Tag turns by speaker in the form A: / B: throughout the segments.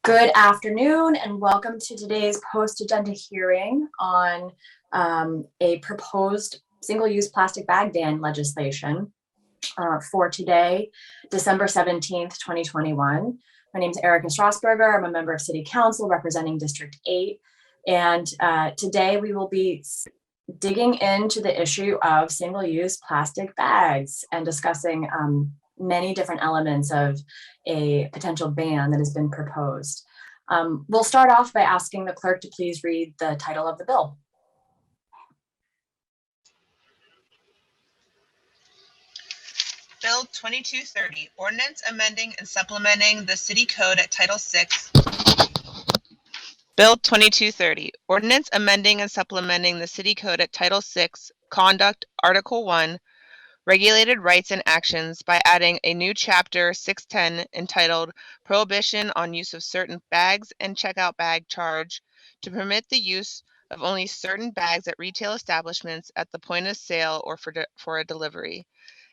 A: Good afternoon and welcome to today's post-agenda hearing on a proposed single-use plastic bag ban legislation for today, December 17th, 2021. My name is Erica Strasburger. I'm a member of City Council representing District 8. And today we will be digging into the issue of single-use plastic bags and discussing many different elements of a potential ban that has been proposed. We'll start off by asking the clerk to please read the title of the bill.
B: Bill 2230, Ordinance Amending and Supplementing the City Code at Title VI. Bill 2230, Ordinance Amending and Supplementing the City Code at Title VI, Conduct, Article 1, Regulated Rights and Actions by adding a new chapter 610 entitled Prohibition on Use of Certain Bags and Checkout Bag Charge to permit the use of only certain bags at retail establishments at the point of sale or for a delivery,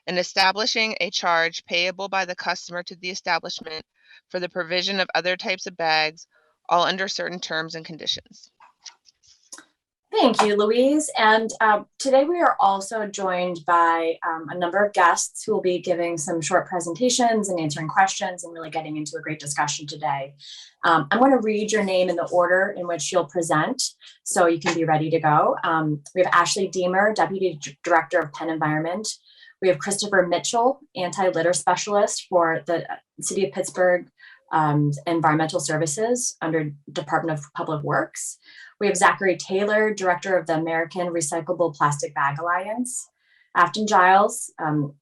B: and establishing a charge payable by the customer to the establishment for the provision of other types of bags, all under certain terms and conditions.
A: Thank you, Louise. And today we are also joined by a number of guests who will be giving some short presentations and answering questions and really getting into a great discussion today. I'm going to read your name in the order in which you'll present so you can be ready to go. We have Ashley Deemer, Deputy Director of Penn Environment. We have Christopher Mitchell, Anti-Litter Specialist for the City of Pittsburgh Environmental Services under Department of Public Works. We have Zachary Taylor, Director of the American Recyclable Plastic Bag Alliance. Afton Giles,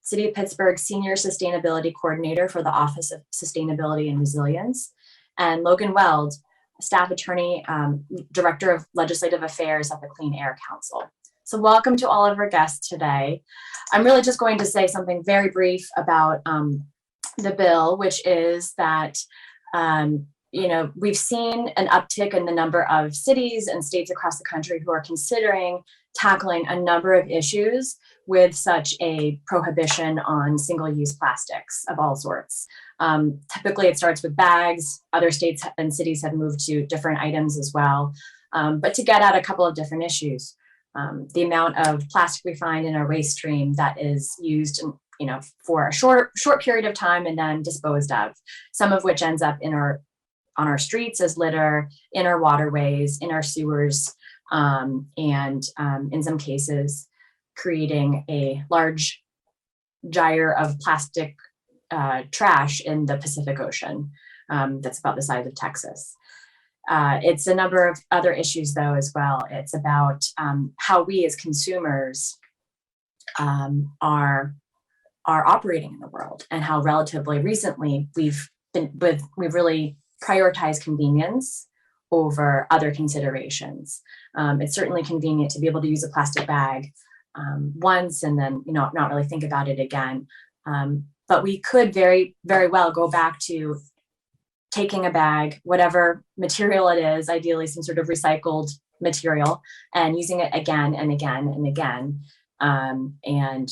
A: City of Pittsburgh Senior Sustainability Coordinator for the Office of Sustainability and Resilience. And Logan Weld, Staff Attorney, Director of Legislative Affairs at the Clean Air Council. So welcome to all of our guests today. I'm really just going to say something very brief about the bill, which is that we've seen an uptick in the number of cities and states across the country who are considering tackling a number of issues with such a prohibition on single-use plastics of all sorts. Typically, it starts with bags. Other states and cities have moved to different items as well. But to get at a couple of different issues, the amount of plastic we find in our waste stream that is used for a short period of time and then disposed of, some of which ends up on our streets as litter, in our waterways, in our sewers, and in some cases, creating a large gyre of plastic trash in the Pacific Ocean that's about the size of Texas. It's a number of other issues, though, as well. It's about how we as consumers are operating in the world, and how relatively recently we've really prioritized convenience over other considerations. It's certainly convenient to be able to use a plastic bag once and then not really think about it again. But we could very, very well go back to taking a bag, whatever material it is, ideally some sort of recycled material, and using it again and again and again, and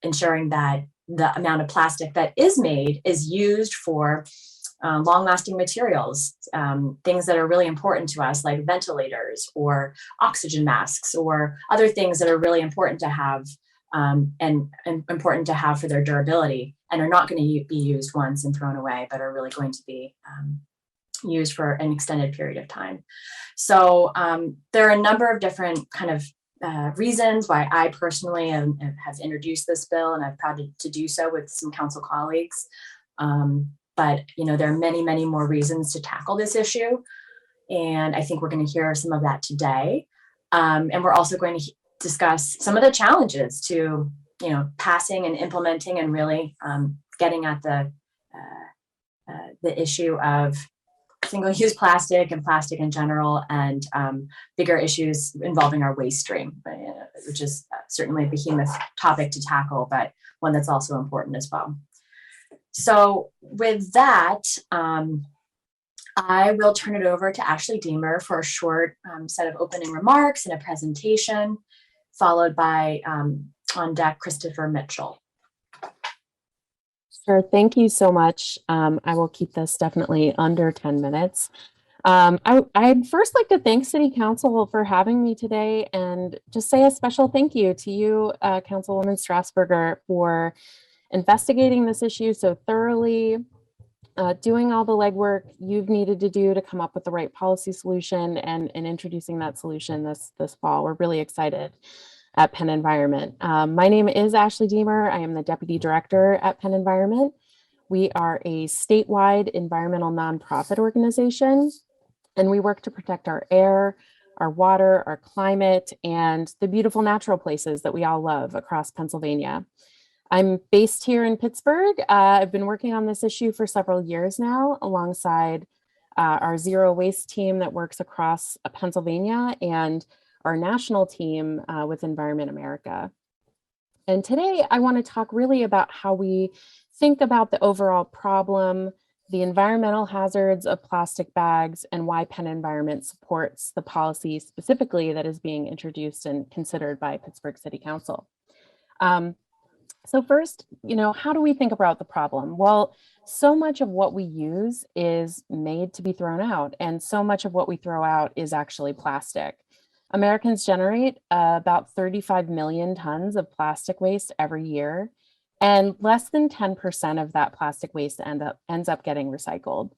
A: ensuring that the amount of plastic that is made is used for long-lasting materials, things that are really important to us, like ventilators or oxygen masks or other things that are really important to have and important to have for their durability, and are not going to be used once and thrown away, but are really going to be used for an extended period of time. So there are a number of different kind of reasons why I personally have introduced this bill, and I'm proud to do so with some council colleagues. But there are many, many more reasons to tackle this issue, and I think we're going to hear some of that today. And we're also going to discuss some of the challenges to passing and implementing and really getting at the issue of single-use plastic and plastic in general, and bigger issues involving our waste stream, which is certainly a behemoth topic to tackle, but one that's also important as well. So with that, I will turn it over to Ashley Deemer for a short set of opening remarks and a presentation, followed by on deck Christopher Mitchell.
C: Sure. Thank you so much. I will keep this definitely under 10 minutes. I'd first like to thank City Council for having me today and just say a special thank you to you, Councilwoman Strasburger, for investigating this issue so thoroughly, doing all the legwork you've needed to do to come up with the right policy solution and introducing that solution this fall. We're really excited at Penn Environment. My name is Ashley Deemer. I am the Deputy Director at Penn Environment. We are a statewide environmental nonprofit organization, and we work to protect our air, our water, our climate, and the beautiful natural places that we all love across Pennsylvania. I'm based here in Pittsburgh. I've been working on this issue for several years now, alongside our zero waste team that works across Pennsylvania and our national team with Environment America. And today I want to talk really about how we think about the overall problem, the environmental hazards of plastic bags, and why Penn Environment supports the policy specifically that is being introduced and considered by Pittsburgh City Council. So first, how do we think about the problem? Well, so much of what we use is made to be thrown out, and so much of what we throw out is actually plastic. Americans generate about 35 million tons of plastic waste every year, and less than 10% of that plastic waste ends up getting recycled.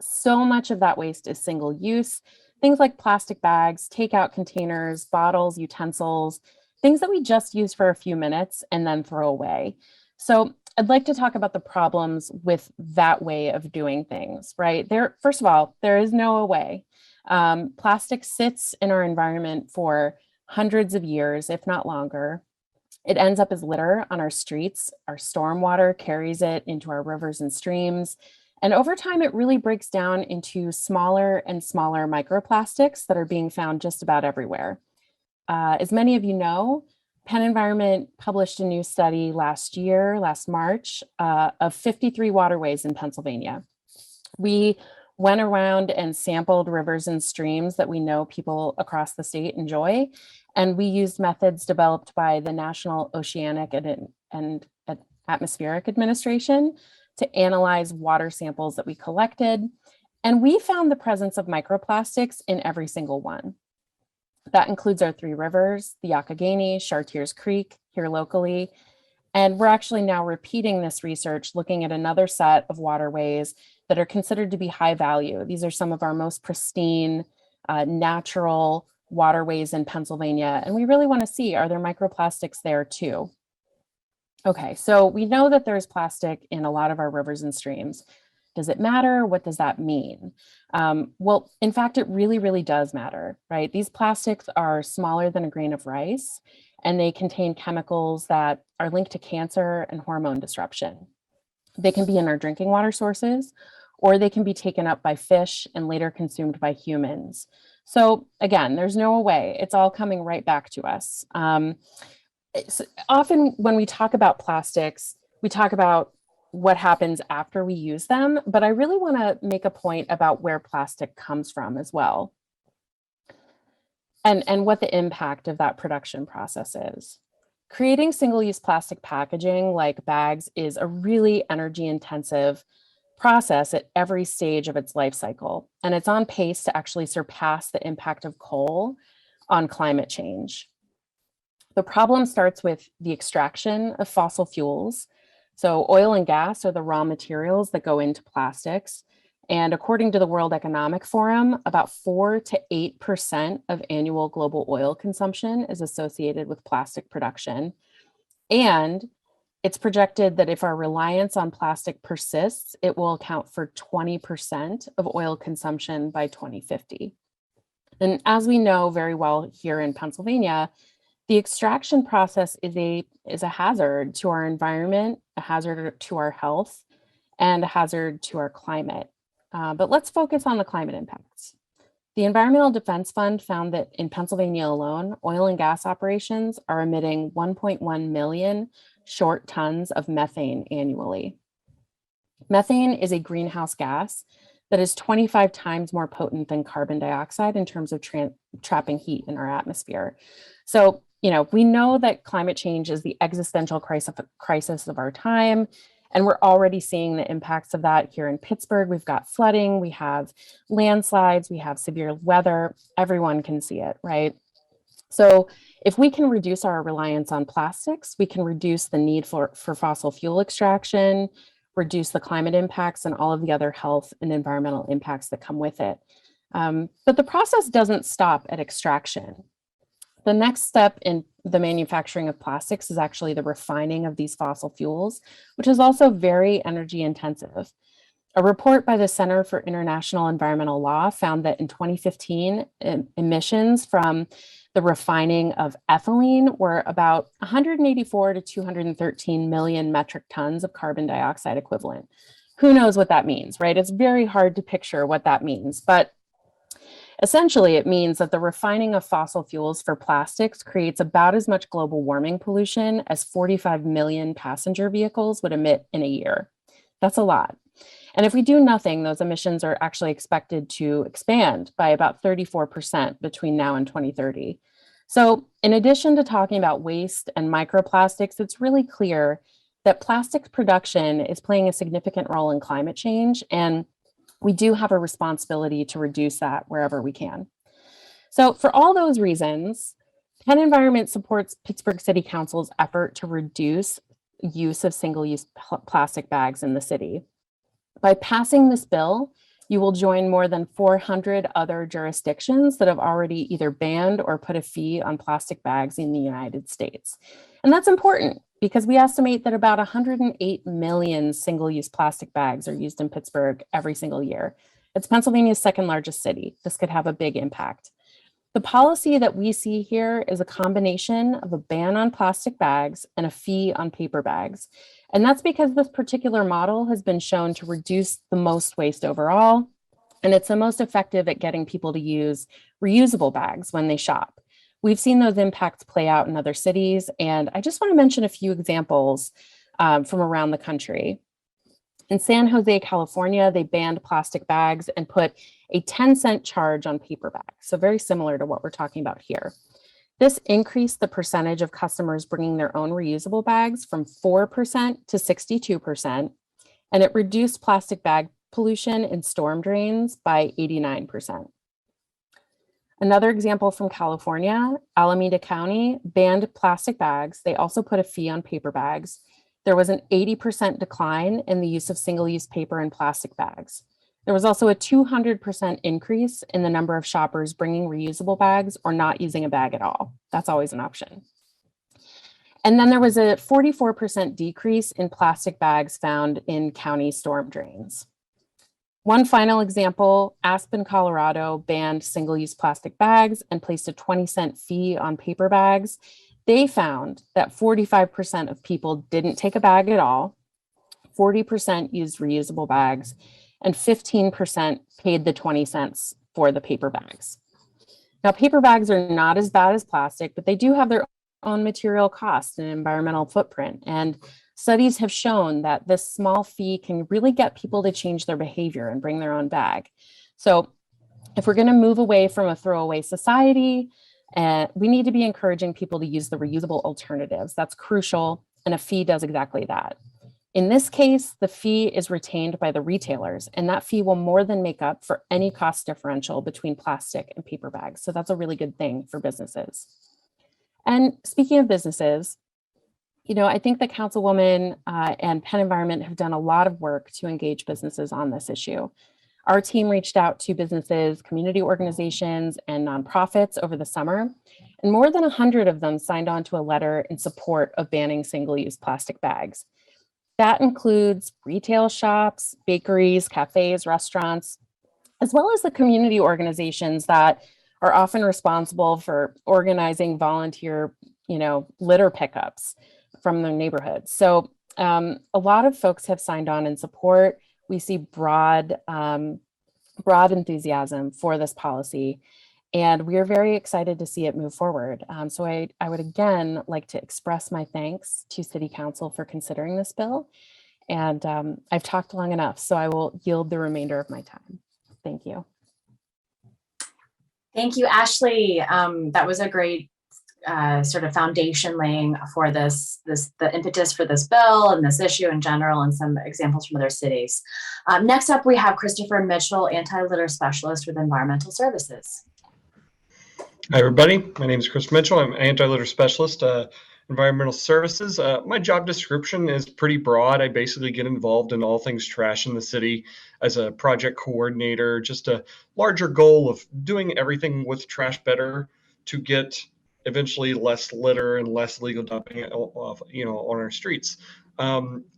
C: So much of that waste is single use, things like plastic bags, takeout containers, bottles, utensils, things that we just use for a few minutes and then throw away. So I'd like to talk about the problems with that way of doing things, right? First of all, there is no way. Plastic sits in our environment for hundreds of years, if not longer. It ends up as litter on our streets. Our stormwater carries it into our rivers and streams. And over time, it really breaks down into smaller and smaller microplastics that are being found just about everywhere. As many of you know, Penn Environment published a new study last March, of 53 waterways in Pennsylvania. We went around and sampled rivers and streams that we know people across the state enjoy, and we used methods developed by the National Oceanic and Atmospheric Administration to analyze water samples that we collected, and we found the presence of microplastics in every single one. That includes our three rivers, the Youghiogheny, Chartiers Creek, here locally. And we're actually now repeating this research, looking at another set of waterways that are considered to be high value. These are some of our most pristine, natural waterways in Pennsylvania. And we really want to see, are there microplastics there too? Okay, so we know that there's plastic in a lot of our rivers and streams. Does it matter? What does that mean? Well, in fact, it really, really does matter, right? These plastics are smaller than a grain of rice, and they contain chemicals that are linked to cancer and hormone disruption. They can be in our drinking water sources, or they can be taken up by fish and later consumed by humans. So again, there's no way. It's all coming right back to us. Often when we talk about plastics, we talk about what happens after we use them, but I really want to make a point about where plastic comes from as well, and what the impact of that production process is. Creating single-use plastic packaging like bags is a really energy-intensive process at every stage of its life cycle, and it's on pace to actually surpass the impact of coal on climate change. The problem starts with the extraction of fossil fuels. So oil and gas are the raw materials that go into plastics. And according to the World Economic Forum, about 4 to 8% of annual global oil consumption is associated with plastic production. And it's projected that if our reliance on plastic persists, it will account for 20% of oil consumption by 2050. And as we know very well here in Pennsylvania, the extraction process is a hazard to our environment, a hazard to our health, and a hazard to our climate. But let's focus on the climate impacts. The Environmental Defense Fund found that in Pennsylvania alone, oil and gas operations are emitting 1.1 million short tons of methane annually. Methane is a greenhouse gas that is 25 times more potent than carbon dioxide in terms of trapping heat in our atmosphere. So, we know that climate change is the existential crisis of our time. And we're already seeing the impacts of that here in Pittsburgh. We've got flooding, we have landslides, we have severe weather. Everyone can see it, right? So if we can reduce our reliance on plastics, we can reduce the need for fossil fuel extraction, reduce the climate impacts and all of the other health and environmental impacts that come with it. But the process doesn't stop at extraction. The next step in the manufacturing of plastics is actually the refining of these fossil fuels, which is also very energy intensive. A report by the Center for International Environmental Law found that in 2015, emissions from the refining of ethylene were about 184 to 213 million metric tons of carbon dioxide equivalent. Who knows what that means, right? It's very hard to picture what that means, but essentially, it means that the refining of fossil fuels for plastics creates about as much global warming pollution as 45 million passenger vehicles would emit in a year. That's a lot. And if we do nothing, those emissions are actually expected to expand by about 34% between now and 2030. So in addition to talking about waste and microplastics, it's really clear that plastics production is playing a significant role in climate change, and we do have a responsibility to reduce that wherever we can. So for all those reasons, Penn Environment supports Pittsburgh City Council's effort to reduce use of single-use plastic bags in the city. By passing this bill, you will join more than 400 other jurisdictions that have already either banned or put a fee on plastic bags in the United States. And that's important because we estimate that about 108 million single-use plastic bags are used in Pittsburgh every single year. It's Pennsylvania's second largest city. This could have a big impact. The policy that we see here is a combination of a ban on plastic bags and a fee on paper bags. And that's because this particular model has been shown to reduce the most waste overall, and it's the most effective at getting people to use reusable bags when they shop. We've seen those impacts play out in other cities, and I just want to mention a few examples from around the country. In San Jose, California, they banned plastic bags and put a 10-cent charge on paper bags, so very similar to what we're talking about here. This increased the percentage of customers bringing their own reusable bags from 4% to 62%, and it reduced plastic bag pollution in storm drains by 89%. Another example from California, Alameda County banned plastic bags. They also put a fee on paper bags. There was an 80% decline in the use of single-use paper and plastic bags. There was also a 200% increase in the number of shoppers bringing reusable bags or not using a bag at all. That's always an option. And then there was a 44% decrease in plastic bags found in county storm drains. One final example, Aspen, Colorado banned single-use plastic bags and placed a 20-cent fee on paper bags. They found that 45% of people didn't take a bag at all, 40% used reusable bags, and 15% paid the 20 cents for the paper bags. Now, paper bags are not as bad as plastic, but they do have their own material cost and environmental footprint. And studies have shown that this small fee can really get people to change their behavior and bring their own bag. So if we're going to move away from a throwaway society, we need to be encouraging people to use the reusable alternatives. That's crucial, and a fee does exactly that. In this case, the fee is retained by the retailers, and that fee will more than make up for any cost differential between plastic and paper bags. So that's a really good thing for businesses. And speaking of businesses, I think the Councilwoman and Penn Environment have done a lot of work to engage businesses on this issue. Our team reached out to businesses, community organizations, and nonprofits over the summer, and more than 100 of them signed on to a letter in support of banning single-use plastic bags. That includes retail shops, bakeries, cafes, restaurants, as well as the community organizations that are often responsible for organizing volunteer, litter pickups from their neighborhoods. So a lot of folks have signed on in support. We see broad enthusiasm for this policy, and we are very excited to see it move forward. So I would again like to express my thanks to City Council for considering this bill. And I've talked long enough, so I will yield the remainder of my time. Thank you.
A: Thank you, Ashley. That was a great sort of foundation laying for the impetus for this bill and this issue in general, and some examples from other cities. Next up, we have Christopher Mitchell, anti-litter specialist with Environmental Services.
D: Hi, everybody. My name is Chris Mitchell. I'm anti-litter specialist, environmental services. My job description is pretty broad. I basically get involved in all things trash in the city as a project coordinator, just a larger goal of doing everything with trash better to get eventually less litter and less illegal dumping on our streets.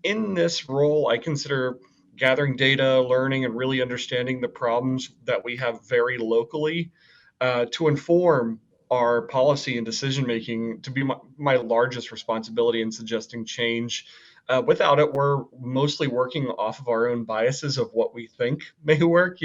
D: In this role, I consider gathering data, learning, and really understanding the problems that we have very locally to inform our policy and decision making to be my largest responsibility in suggesting change. Without it, we're mostly working off of our own biases of what we think may work,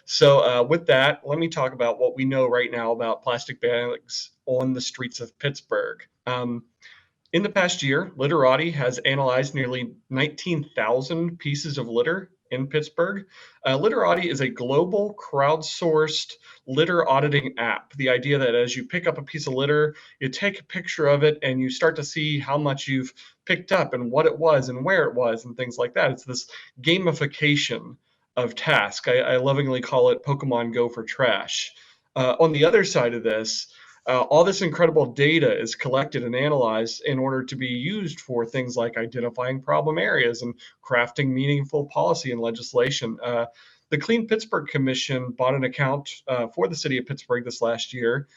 D: So with that, let me talk about what we know right now about plastic bags on the streets of Pittsburgh. In the past year, Literati has analyzed nearly 19,000 pieces of litter in Pittsburgh. Literati is a global crowdsourced litter auditing app. The idea that as you pick up a piece of litter, you take a picture of it and you start to see how much you've picked up and what it was and where it was and things like that. It's this gamification of task. I lovingly call it Pokemon Go for trash. On the other side of this, all this incredible data is collected and analyzed in order to be used for things like identifying problem areas and crafting meaningful policy and legislation. The Clean Pittsburgh Commission bought an account for the city of Pittsburgh this last year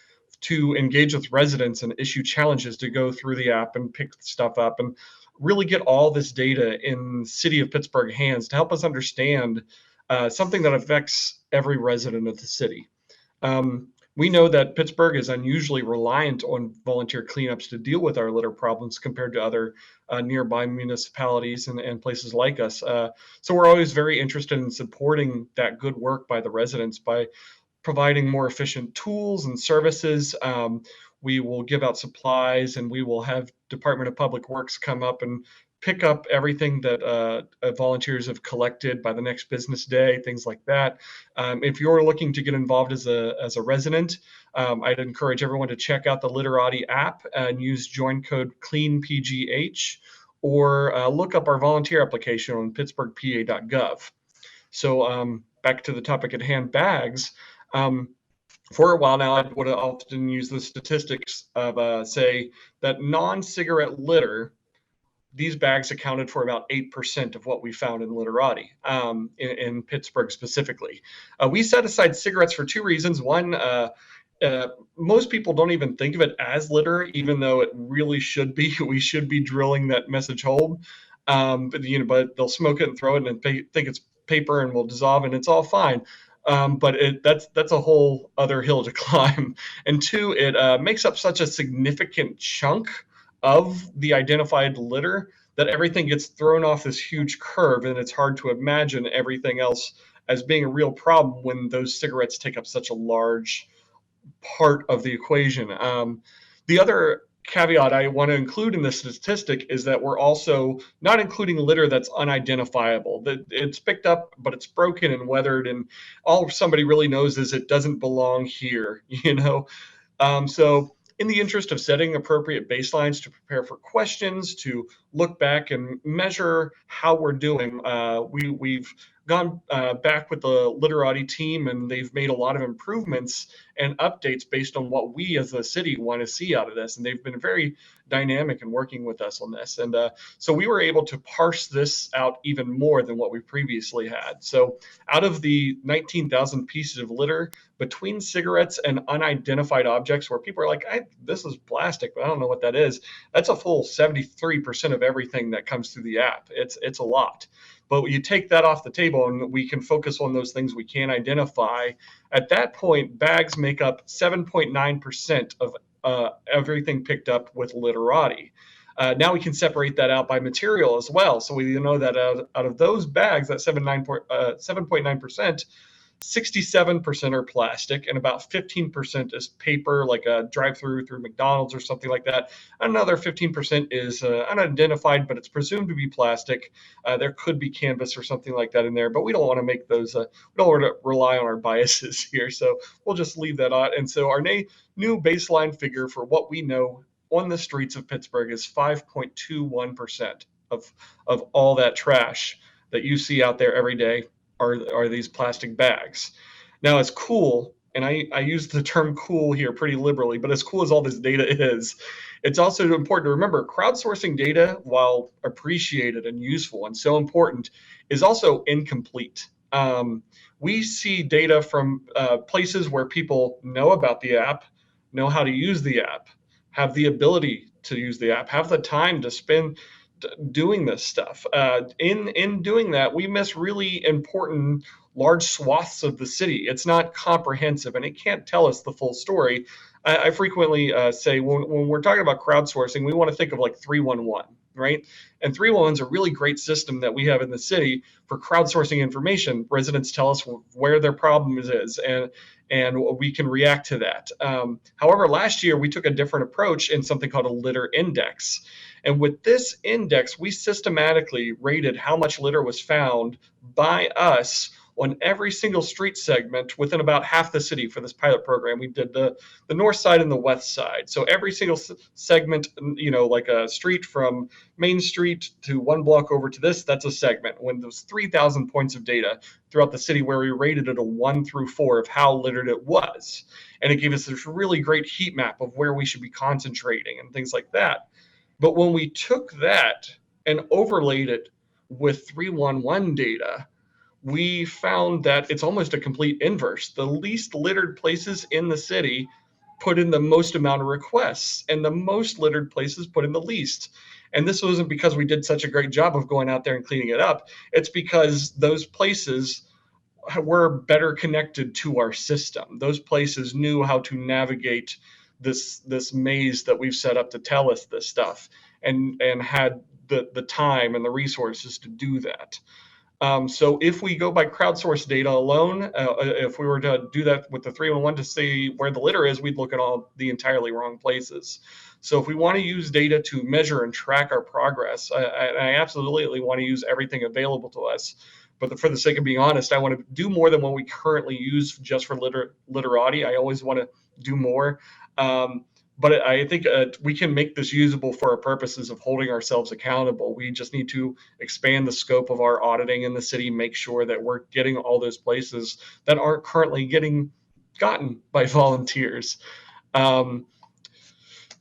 D: to engage with residents and issue challenges to go through the app and pick stuff up and really get all this data in the city of Pittsburgh hands to help us understand something that affects every resident of the city. We know that Pittsburgh is unusually reliant on volunteer cleanups to deal with our litter problems compared to other nearby municipalities and places like us. So we're always very interested in supporting that good work by the residents by providing more efficient tools and services. We will give out supplies, and we will have Department of Public Works come up and pick up everything that volunteers have collected by the next business day, things like that. If you're looking to get involved as a resident, I'd encourage everyone to check out the Literati app and use join code CLEANPGH, or look up our volunteer application on pittsburghpa.gov. So back to the topic at hand, bags. For a while now, I would often use the statistics of say that non-cigarette litter, these bags accounted for about 8% of what we found in Literati, in Pittsburgh specifically. We set aside cigarettes for two reasons. One, most people don't even think of it as litter, even though it really should be. We should be drilling that message home. But they'll smoke it and throw it and think it's paper and will dissolve and it's all fine. But that's a whole other hill to climb. And two, it makes up such a significant chunk of the identified litter that everything gets thrown off this huge curve, and it's hard to imagine everything else as being a real problem when those cigarettes take up such a large part of the equation. The other caveat I want to include in this statistic is that we're also not including litter that's unidentifiable, that it's picked up, but it's broken and weathered, and all somebody really knows is it doesn't belong here, So in the interest of setting appropriate baselines to prepare for questions, to look back and measure how we're doing, we've gone back with the Literati team, and they've made a lot of improvements and updates based on what we as a city want to see out of this. And they've been very dynamic in working with us on this. And so we were able to parse this out even more than what we previously had. So out of the 19,000 pieces of litter, between cigarettes and unidentified objects where people are like, this is plastic, but I don't know what that is, that's a full 73% of everything that comes through the app. It's a lot. But you take that off the table and we can focus on those things we can identify. At that point, bags make up 7.9% of everything picked up with Literati. Now we can separate that out by material as well. So we know that out of those bags, that 7.9%, 67% are plastic, and about 15% is paper, like a drive-through through McDonald's or something like that. Another 15% is unidentified, but it's presumed to be plastic. There could be canvas or something like that in there, but we don't want to make those, we don't want to rely on our biases here, so we'll just leave that out. And so our new baseline figure for what we know on the streets of Pittsburgh is 5.21% of all that trash that you see out there every day are these plastic bags. Now, it's cool, and I use the term cool here pretty liberally, but as cool as all this data is, it's also important to remember crowdsourcing data, while appreciated and useful and so important, is also incomplete. We see data from places where people know about the app, know how to use the app, have the ability to use the app, have the time to spend doing this stuff. In doing that, we miss really important large swaths of the city. It's not comprehensive, and it can't tell us the full story. I frequently say when we're talking about crowdsourcing, we want to think of like 311, right? And 311 is a really great system that we have in the city for crowdsourcing information. Residents tell us where their problem is, and we can react to that. However, last year we took a different approach in something called a litter index. And with this index, we systematically rated how much litter was found by us on every single street segment within about half the city for this pilot program. We did the north side and the west side. So every single segment, like a street from Main Street to one block over to this, that's a segment. When there's 3,000 points of data throughout the city where we rated it a 1 through 4 of how littered it was. And it gave us this really great heat map of where we should be concentrating and things like that. But when we took that and overlaid it with 311 data, we found that it's almost a complete inverse. The least littered places in the city put in the most amount of requests, and the most littered places put in the least. And this wasn't because we did such a great job of going out there and cleaning it up. It's because those places were better connected to our system. Those places knew how to navigate this maze that we've set up to tell us this stuff, and had the time and the resources to do that. So if we go by crowdsourced data alone, if we were to do that with the 311 to see where the litter is, we'd look at all the entirely wrong places. So if we want to use data to measure and track our progress, I absolutely want to use everything available to us. But for the sake of being honest, I want to do more than what we currently use just for literati. I always want to do more. But I think we can make this usable for our purposes of holding ourselves accountable. We just need to expand the scope of our auditing in the city, make sure that we're getting all those places that aren't currently getting gotten by volunteers.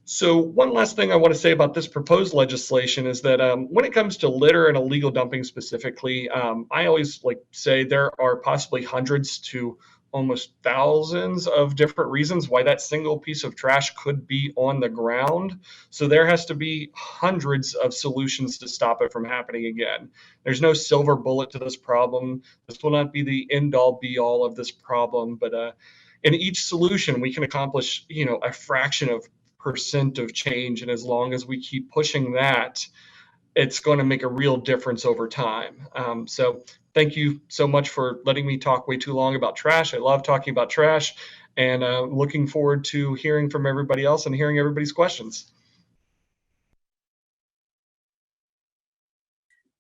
D: So one last thing I want to say about this proposed legislation is that when it comes to litter and illegal dumping specifically, I always say there are possibly hundreds to almost thousands of different reasons why that single piece of trash could be on the ground. So there has to be hundreds of solutions to stop it from happening again. There's no silver bullet to this problem. This will not be the end all be all of this problem, but in each solution we can accomplish, a fraction of percent of change. And as long as we keep pushing that, it's going to make a real difference over time. So thank you so much for letting me talk way too long about trash. I love talking about trash, and looking forward to hearing from everybody else and hearing everybody's questions.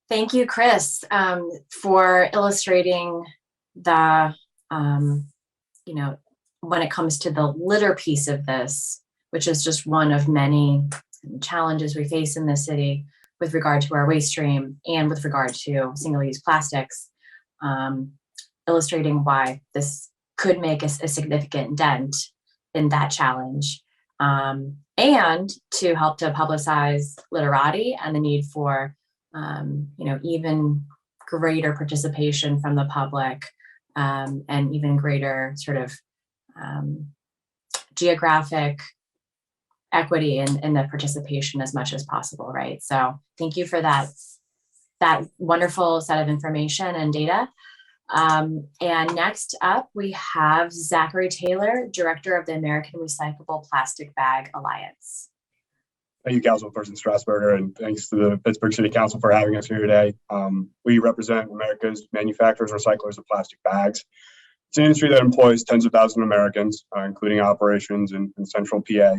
A: Thank you, Chris, for illustrating the, when it comes to the litter piece of this, which is just one of many challenges we face in the city with regard to our waste stream and with regard to single-use plastics, illustrating why this could make a significant dent in that challenge, and to help to publicize literati and the need for, even greater participation from the public, and even greater sort of geographic equity in the participation as much as possible, right? So thank you for that wonderful set of information and data. And next up, we have Zachary Taylor, Director of the American Recyclable Plastic Bag Alliance.
E: Thank you, Councilperson Strasburger, and thanks to the Pittsburgh City Council for having us here today. We represent America's manufacturers, recyclers of plastic bags. It's an industry that employs tens of thousands of Americans, including operations in central PA.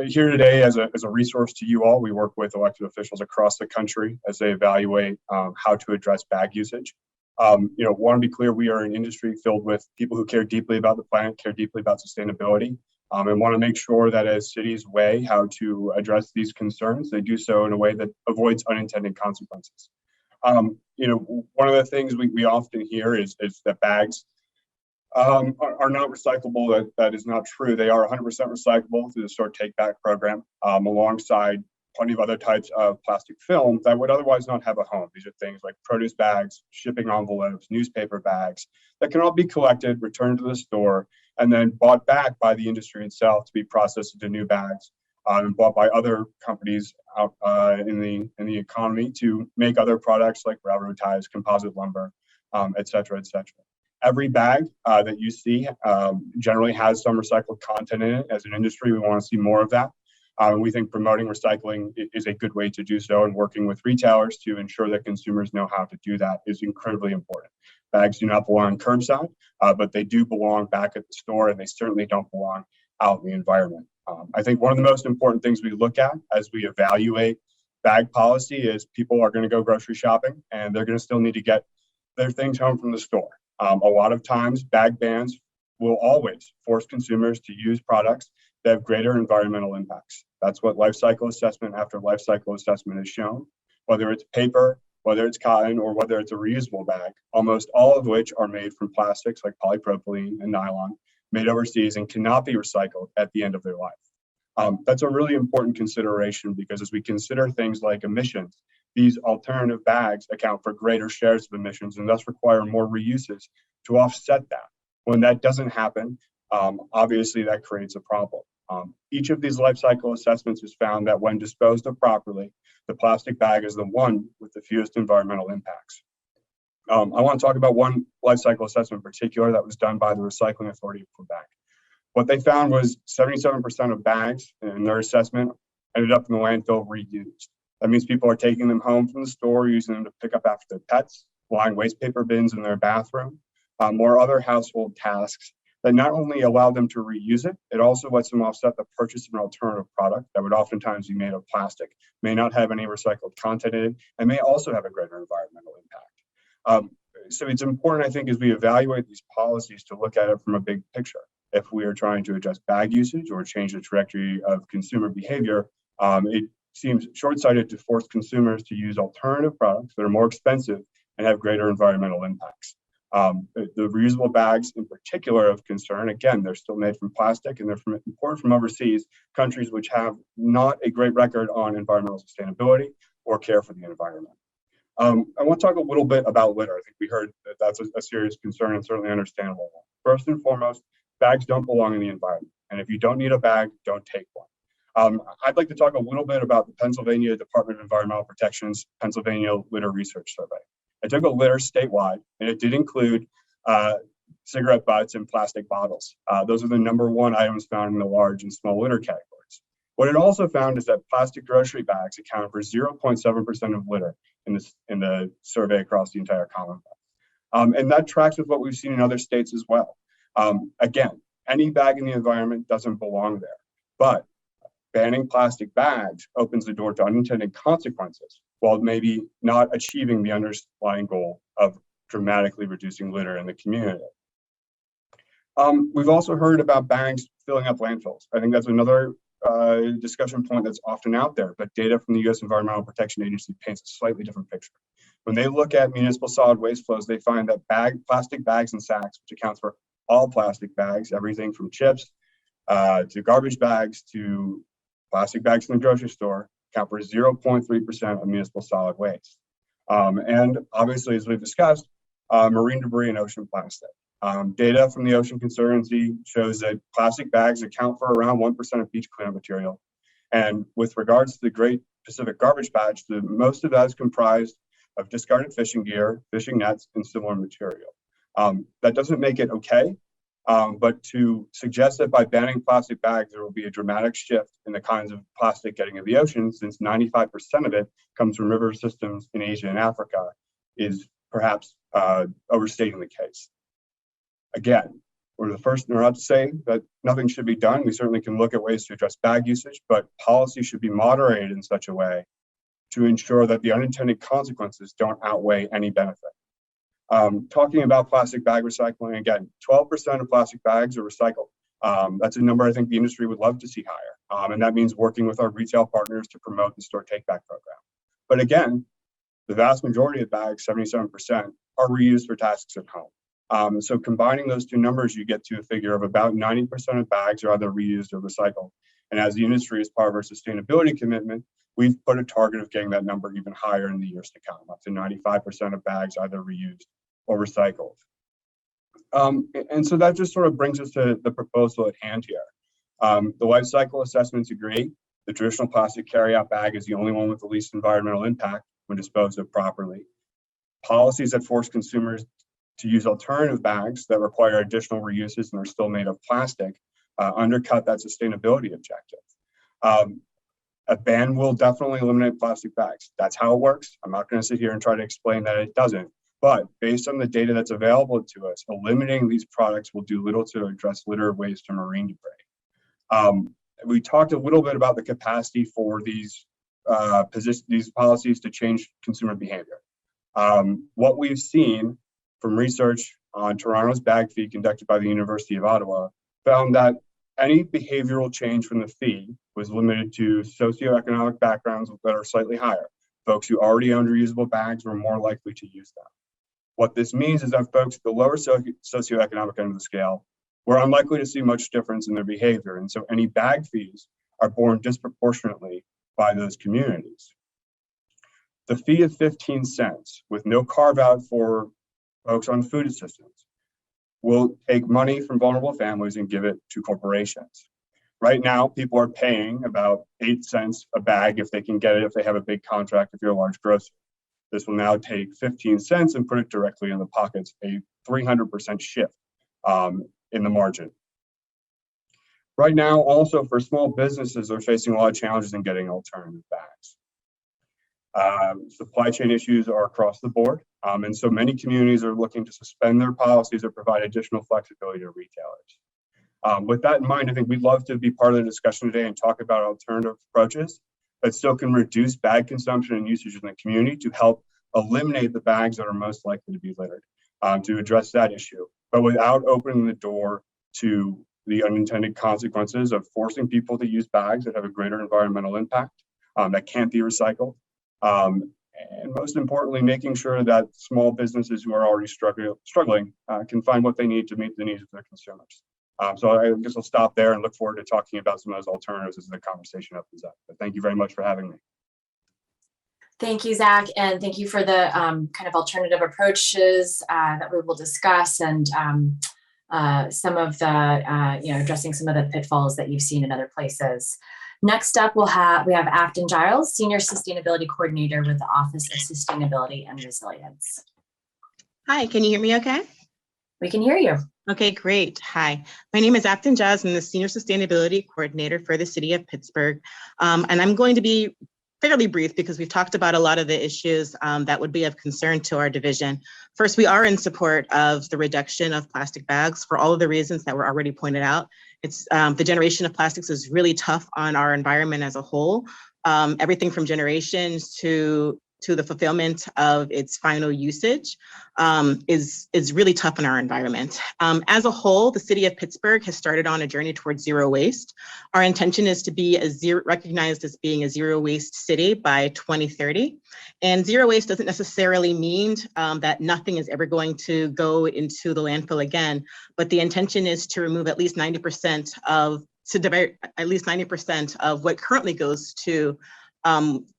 E: Here today as a resource to you all, we work with elected officials across the country as they evaluate how to address bag usage. Want to be clear, we are an industry filled with people who care deeply about the planet, care deeply about sustainability, and want to make sure that as cities weigh how to address these concerns, they do so in a way that avoids unintended consequences. One of the things we often hear is that bags are not recyclable. That is not true. They are 100% recyclable through the Sort Take Back program, alongside plenty of other types of plastic film that would otherwise not have a home. These are things like produce bags, shipping envelopes, newspaper bags that can all be collected, returned to the store, and then bought back by the industry itself to be processed into new bags, and bought by other companies out in the economy to make other products like railroad ties, composite lumber, et cetera, et cetera. Every bag that you see generally has some recycled content in it. As an industry, we want to see more of that. We think promoting recycling is a good way to do so, and working with retailers to ensure that consumers know how to do that is incredibly important. Bags do not belong curbside, but they do belong back at the store, and they certainly don't belong out in the environment. I think one of the most important things we look at as we evaluate bag policy is people are going to go grocery shopping, and they're going to still need to get their things home from the store. A lot of times, bag bans will always force consumers to use products that have greater environmental impacts. That's what life cycle assessment after life cycle assessment has shown. Whether it's paper, whether it's cotton, or whether it's a reusable bag, almost all of which are made from plastics like polypropylene and nylon, made overseas and cannot be recycled at the end of their life. That's a really important consideration, because as we consider things like emissions, these alternative bags account for greater shares of emissions and thus require more reuses to offset that. When that doesn't happen, obviously that creates a problem. Each of these life cycle assessments has found that when disposed of properly, the plastic bag is the one with the fewest environmental impacts. I want to talk about one life cycle assessment in particular that was done by the Recycling Authority of Quebec. What they found was 77% of bags in their assessment ended up in the landfill reused. That means people are taking them home from the store, using them to pick up after their pets, line waste paper bins in their bathroom, or other household tasks that not only allow them to reuse it, it also lets them offset the purchase of an alternative product that would oftentimes be made of plastic, may not have any recycled content in it, and may also have a greater environmental impact. So it's important, I think, as we evaluate these policies to look at it from a big picture. If we are trying to adjust bag usage or change the trajectory of consumer behavior, it seems short-sighted to force consumers to use alternative products that are more expensive and have greater environmental impacts. The reusable bags in particular of concern, again, they're still made from plastic and they're imported from overseas, countries which have not a great record on environmental sustainability or care for the environment. I want to talk a little bit about litter. I think we heard that that's a serious concern and certainly understandable. First and foremost, bags don't belong in the environment. And if you don't need a bag, don't take one. I'd like to talk a little bit about the Pennsylvania Department of Environmental Protection's Pennsylvania Litter Research Survey. I took a litter statewide, and it did include cigarette butts and plastic bottles. Those are the number one items found in the large and small litter categories. What it also found is that plastic grocery bags accounted for 0.7% of litter in the survey across the entire Commonwealth. And that tracks with what we've seen in other states as well. Again, any bag in the environment doesn't belong there, but banning plastic bags opens the door to unintended consequences, while maybe not achieving the underlying goal of dramatically reducing litter in the community. We've also heard about bags filling up landfills. I think that's another discussion point that's often out there, but data from the U.S. Environmental Protection Agency paints a slightly different picture. When they look at municipal solid waste flows, they find that plastic bags and sacks, which accounts for all plastic bags, everything from chips to garbage bags to plastic bags in the grocery store, account for 0.3% of municipal solid waste. And obviously, as we've discussed, marine debris and ocean plastic. Data from the Ocean Conservancy shows that plastic bags account for around 1% of beach cleanup material. And with regards to the Great Pacific Garbage Patch, most of that is comprised of discarded fishing gear, fishing nets, and similar material. That doesn't make it okay, but to suggest that by banning plastic bags, there will be a dramatic shift in the kinds of plastic getting in the ocean, since 95% of it comes from river systems in Asia and Africa, is perhaps overstating the case. Again, we're not to say that nothing should be done. We certainly can look at ways to address bag usage, but policy should be moderated in such a way to ensure that the unintended consequences don't outweigh any benefit. Talking about plastic bag recycling, again, 12% of plastic bags are recycled. That's a number I think the industry would love to see higher. And that means working with our retail partners to promote the store take back program. But again, the vast majority of bags, 77%, are reused for tasks at home. So combining those two numbers, you get to a figure of about 90% of bags are either reused or recycled. And as the industry, as part of our sustainability commitment, we've put a target of getting that number even higher in the years to come, up to 95% of bags either reused or recycled. And so that just sort of brings us to the proposal at hand here. The life cycle assessments agree. The traditional plastic carryout bag is the only one with the least environmental impact when disposed of properly. Policies that force consumers to use alternative bags that require additional reuses and are still made of plastic undercut that sustainability objective. A ban will definitely eliminate plastic bags. That's how it works. I'm not going to sit here and try to explain that it doesn't. But based on the data that's available to us, eliminating these products will do little to address litter, waste, and marine debris. We talked a little bit about the capacity for these policies to change consumer behavior. What we've seen from research on Toronto's bag fee conducted by the University of Ottawa found that any behavioral change from the fee was limited to socioeconomic backgrounds that are slightly higher. Folks who already owned reusable bags were more likely to use them. What this means is that folks at the lower socioeconomic end of the scale were unlikely to see much difference in their behavior. And so any bag fees are borne disproportionately by those communities. The fee of 15 cents with no carve out for folks on food assistance will take money from vulnerable families and give it to corporations. Right now, people are paying about 8 cents a bag if they can get it, if they have a big contract, if you're a large grocer. This will now take 15 cents and put it directly in the pockets, a 300% shift in the margin. Right now, also for small businesses, they're facing a lot of challenges in getting alternative bags. Supply chain issues are across the board. And so many communities are looking to suspend their policies or provide additional flexibility to retailers. With that in mind, I think we'd love to be part of the discussion today and talk about alternative approaches that still can reduce bag consumption and usage in the community to help eliminate the bags that are most likely to be littered, to address that issue, but without opening the door to the unintended consequences of forcing people to use bags that have a greater environmental impact, that can't be recycled. And most importantly, making sure that small businesses who are already struggling can find what they need to meet the needs of their consumers. So I guess I'll stop there and look forward to talking about some of those alternatives as the conversation opens up. But thank you very much for having me.
A: Thank you, Zach, and thank you for the kind of alternative approaches that we will discuss, and some of the, addressing some of the pitfalls that you've seen in other places. Next up, we have Afton Giles, Senior Sustainability Coordinator with the Office of Sustainability and Resilience.
F: Hi, can you hear me okay?
A: We can hear you.
F: Okay, great. Hi, my name is Afton Giles. I'm the Senior Sustainability Coordinator for the City of Pittsburgh. And I'm going to be fairly brief because we've talked about a lot of the issues that would be of concern to our division. First, we are in support of the reduction of plastic bags for all of the reasons that were already pointed out. It's the generation of plastics is really tough on our environment as a whole. Everything from generations to the fulfillment of its final usage is really tough on our environment. As a whole, the City of Pittsburgh has started on a journey towards zero waste. Our intention is to be recognized as being a zero waste city by 2030. And zero waste doesn't necessarily mean that nothing is ever going to go into the landfill again, but the intention is to remove at least 90% of what currently goes to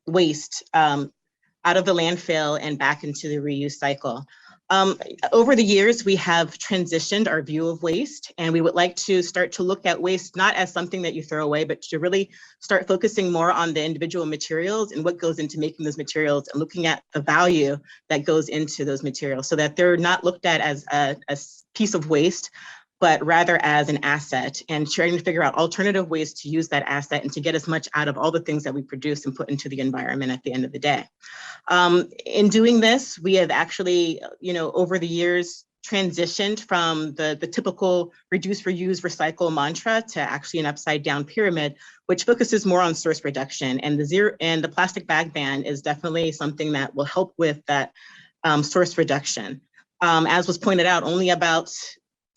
F: waste out of the landfill and back into the reuse cycle. Over the years, we have transitioned our view of waste, and we would like to start to look at waste not as something that you throw away, but to really start focusing more on the individual materials and what goes into making those materials, and looking at the value that goes into those materials so that they're not looked at as a piece of waste, but rather as an asset, and trying to figure out alternative ways to use that asset and to get as much out of all the things that we produce and put into the environment at the end of the day. In doing this, we have actually, over the years, transitioned from the typical reduce, reuse, recycle mantra to actually an upside down pyramid, which focuses more on source reduction. And the plastic bag ban is definitely something that will help with that source reduction. As was pointed out, only about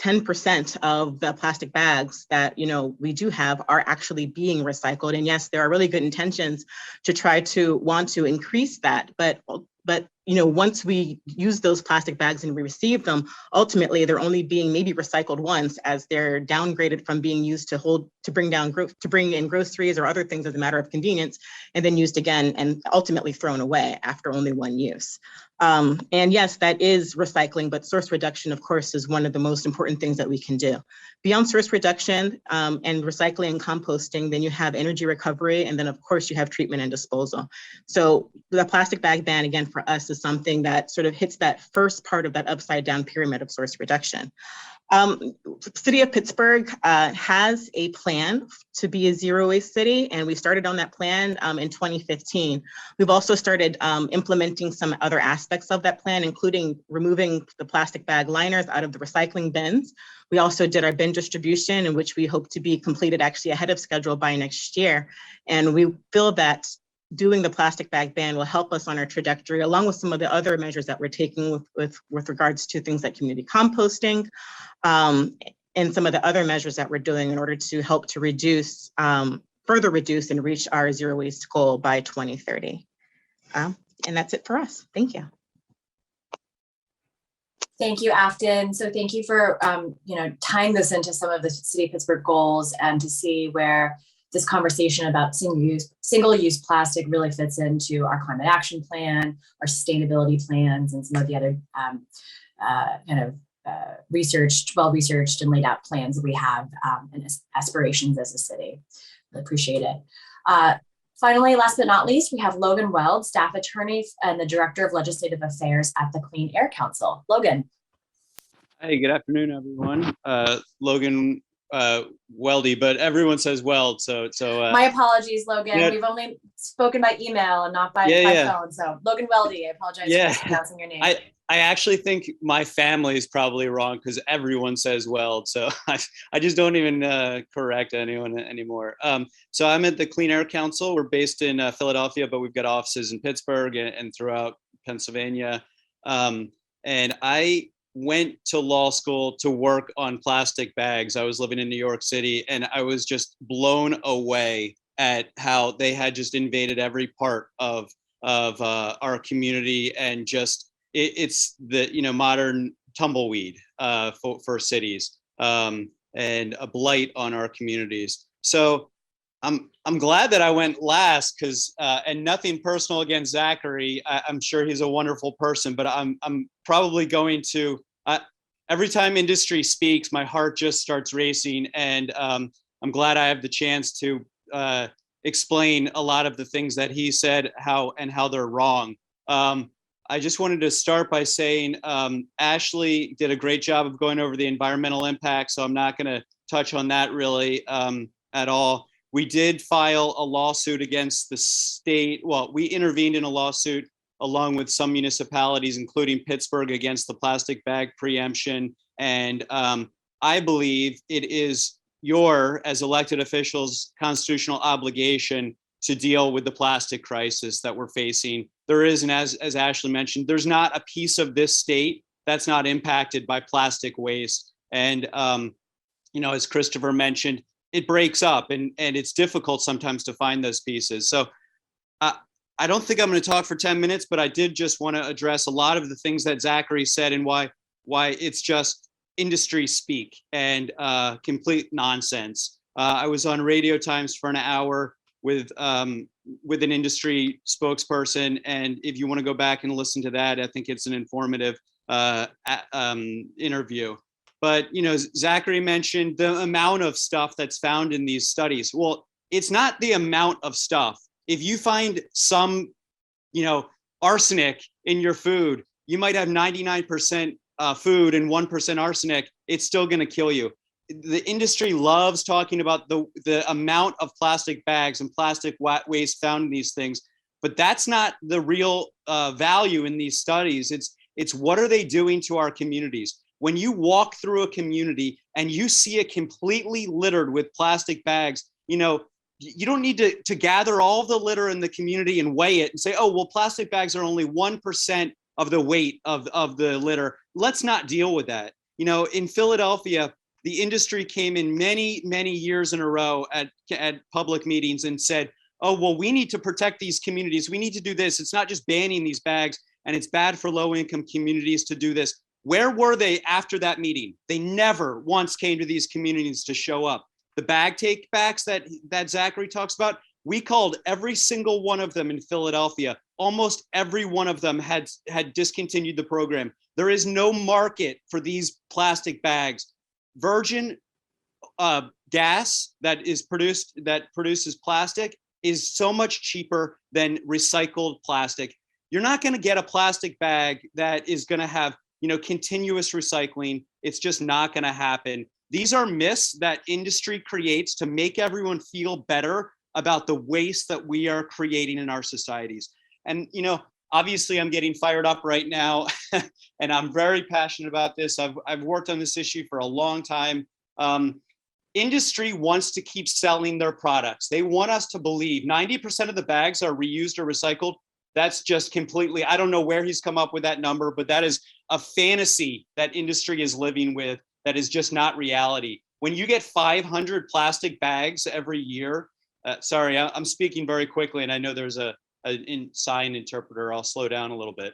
F: 10% of the plastic bags that we do have are actually being recycled. And yes, there are really good intentions to try to want to increase that, but once we use those plastic bags and we receive them, ultimately they're only being maybe recycled once, as they're downgraded from being used to bring in groceries or other things as a matter of convenience, and then used again and ultimately thrown away after only one use. And yes, that is recycling, but source reduction, of course, is one of the most important things that we can do. Beyond source reduction and recycling and composting, then you have energy recovery, and then of course you have treatment and disposal. So the plastic bag ban, again, for us is something that sort of hits that first part of that upside down pyramid of source reduction. City of Pittsburgh has a plan to be a zero waste city, and we started on that plan in 2015. We've also started implementing some other aspects of that plan, including removing the plastic bag liners out of the recycling bins. We also did our bin distribution, in which we hope to be completed actually ahead of schedule by next year. And we feel that doing the plastic bag ban will help us on our trajectory, along with some of the other measures that we're taking with regards to things like community composting, and some of the other measures that we're doing in order to help to reduce, further reduce and reach our zero waste goal by 2030. And that's it for us. Thank you.
A: Thank you, Afton. So thank you for tying this into some of the City of Pittsburgh goals, and to see where this conversation about single-use plastic really fits into our climate action plan, our sustainability plans, and some of the other well-researched and laid out plans that we have and aspirations as a city. I appreciate it. Finally, last but not least, we have Logan Weld, staff attorney and the Director of Legislative Affairs at the Clean Air Council. Logan.
G: Hey, good afternoon, everyone. Logan Weldy, but everyone says Weld, so
A: my apologies, Logan.
G: Yeah.
A: We've only spoken by email and not by phone. So Logan Weldy, I apologize for pronouncing your name.
G: I actually think my family is probably wrong because everyone says Weld, so I just don't even correct anyone anymore. So I'm at the Clean Air Council. We're based in Philadelphia, but we've got offices in Pittsburgh and throughout Pennsylvania. And I went to law school to work on plastic bags. I was living in New York City, and I was just blown away at how they had just invaded every part of our community, and just it's the modern tumbleweed for cities, and a blight on our communities. So I'm glad that I went last, because and nothing personal against Zachary. I'm sure he's a wonderful person, but I'm probably going to every time industry speaks, my heart just starts racing, and I'm glad I have the chance to explain a lot of the things that he said, how they're wrong. I just wanted to start by saying Ashley did a great job of going over the environmental impact, so I'm not going to touch on that really at all. We did file a lawsuit against the state. Well, we intervened in a lawsuit along with some municipalities, including Pittsburgh, against the plastic bag preemption. And I believe it is as elected officials, constitutional obligation to deal with the plastic crisis that we're facing. There is, and as Ashley mentioned, there's not a piece of this state that's not impacted by plastic waste. And, as Christopher mentioned, it breaks up, and it's difficult sometimes to find those pieces. So I don't think I'm going to talk for 10 minutes, but I did just want to address a lot of the things that Zachary said and why it's just industry speak and complete nonsense. I was on Radio Times for an hour with an industry spokesperson, and if you want to go back and listen to that, I think it's an informative interview. But Zachary mentioned the amount of stuff that's found in these studies. Well, it's not the amount of stuff. If you find some, arsenic in your food, you might have 99% food and 1% arsenic. It's still going to kill you. The industry loves talking about the amount of plastic bags and plastic waste found in these things, but that's not the real value in these studies. It's what are they doing to our communities? When you walk through a community and you see it completely littered with plastic bags, you don't need to gather all the litter in the community and weigh it and say, oh, well, plastic bags are only 1% of the weight of the litter. Let's not deal with that. In Philadelphia, the industry came in many, many years in a row at public meetings and said, oh, well, we need to protect these communities. We need to do this. It's not just banning these bags, and it's bad for low-income communities to do this. Where were they after that meeting? They never once came to these communities to show up. The bag take backs that Zachary talks about, we called every single one of them in Philadelphia. Almost every one of them had discontinued the program. There is no market for these plastic bags. Virgin gas that produces plastic is so much cheaper than recycled plastic. You're not going to get a plastic bag that is going to have continuous recycling. It's just not going to happen. These are myths that industry creates to make everyone feel better about the waste that we are creating in our societies. And, obviously I'm getting fired up right now and I'm very passionate about this. I've worked on this issue for a long time. Industry wants to keep selling their products. They want us to believe 90% of the bags are reused or recycled. That's just completely, I don't know where he's come up with that number, but that is a fantasy that industry is living with that is just not reality. When you get 500 plastic bags every year, sorry, I'm speaking very quickly and I know there's a sign interpreter, I'll slow down a little bit.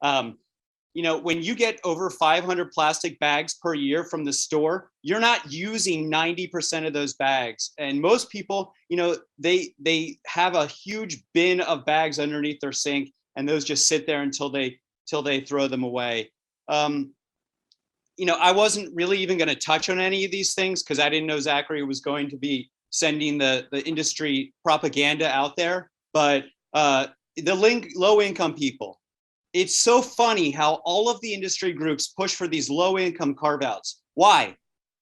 G: When you get over 500 plastic bags per year from the store, you're not using 90% of those bags. And most people, they have a huge bin of bags underneath their sink, and those just sit there until they throw them away. I wasn't really even going to touch on any of these things because I didn't know Zachary was going to be sending the industry propaganda out there. But the low-income people, it's so funny how all of the industry groups push for these low-income carve-outs. Why?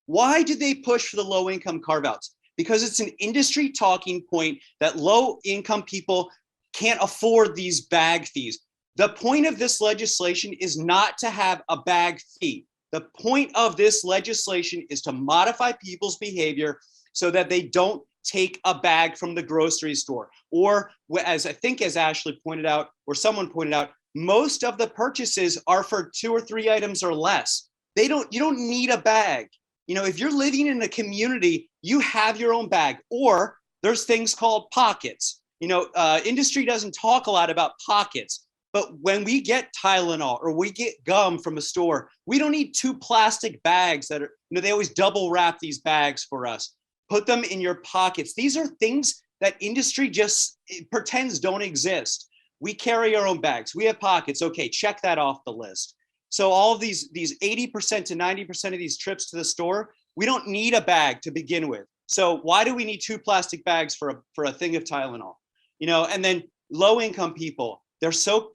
G: Why do they push for the low-income carve-outs? Because it's an industry talking point that low-income people can't afford these bag fees. The point of this legislation is not to have a bag fee. The point of this legislation is to modify people's behavior so that they don't take a bag from the grocery store. Or as Ashley pointed out, or someone pointed out, most of the purchases are for 2 or 3 items or less. You don't need a bag. If you're living in a community, you have your own bag, or there's things called pockets. Industry doesn't talk a lot about pockets, but when we get Tylenol or we get gum from a store, we don't need 2 plastic bags that are, they always double wrap these bags for us. Put them in your pockets. These are things that industry just pretends don't exist. We carry our own bags. We have pockets. Okay, check that off the list. So all of these 80% to 90% of these trips to the store, we don't need a bag to begin with. So why do we need 2 plastic bags for a thing of Tylenol? And then low-income people, they're so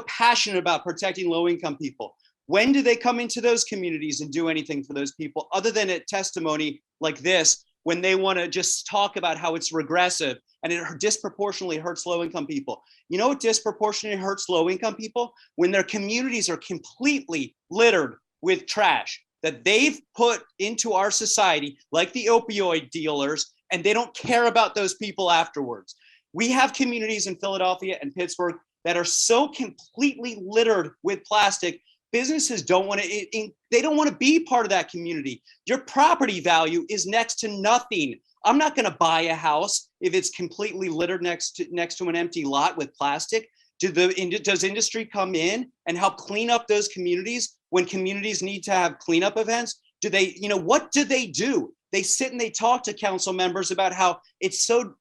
G: passionate about protecting low-income people. When do they come into those communities and do anything for those people other than a testimony like this, when they want to just talk about how it's regressive and it disproportionately hurts low-income people? You know what disproportionately hurts low-income people? When their communities are completely littered with trash that they've put into our society, like the opioid dealers, and they don't care about those people afterwards. We have communities in Philadelphia and Pittsburgh that are so completely littered with plastic. Businesses don't want to be part of that community. Your property value is next to nothing. I'm not going to buy a house if it's completely littered next to an empty lot with plastic. Does industry come in and help clean up those communities when communities need to have cleanup events? What do they do? They sit and they talk to council members about how it's so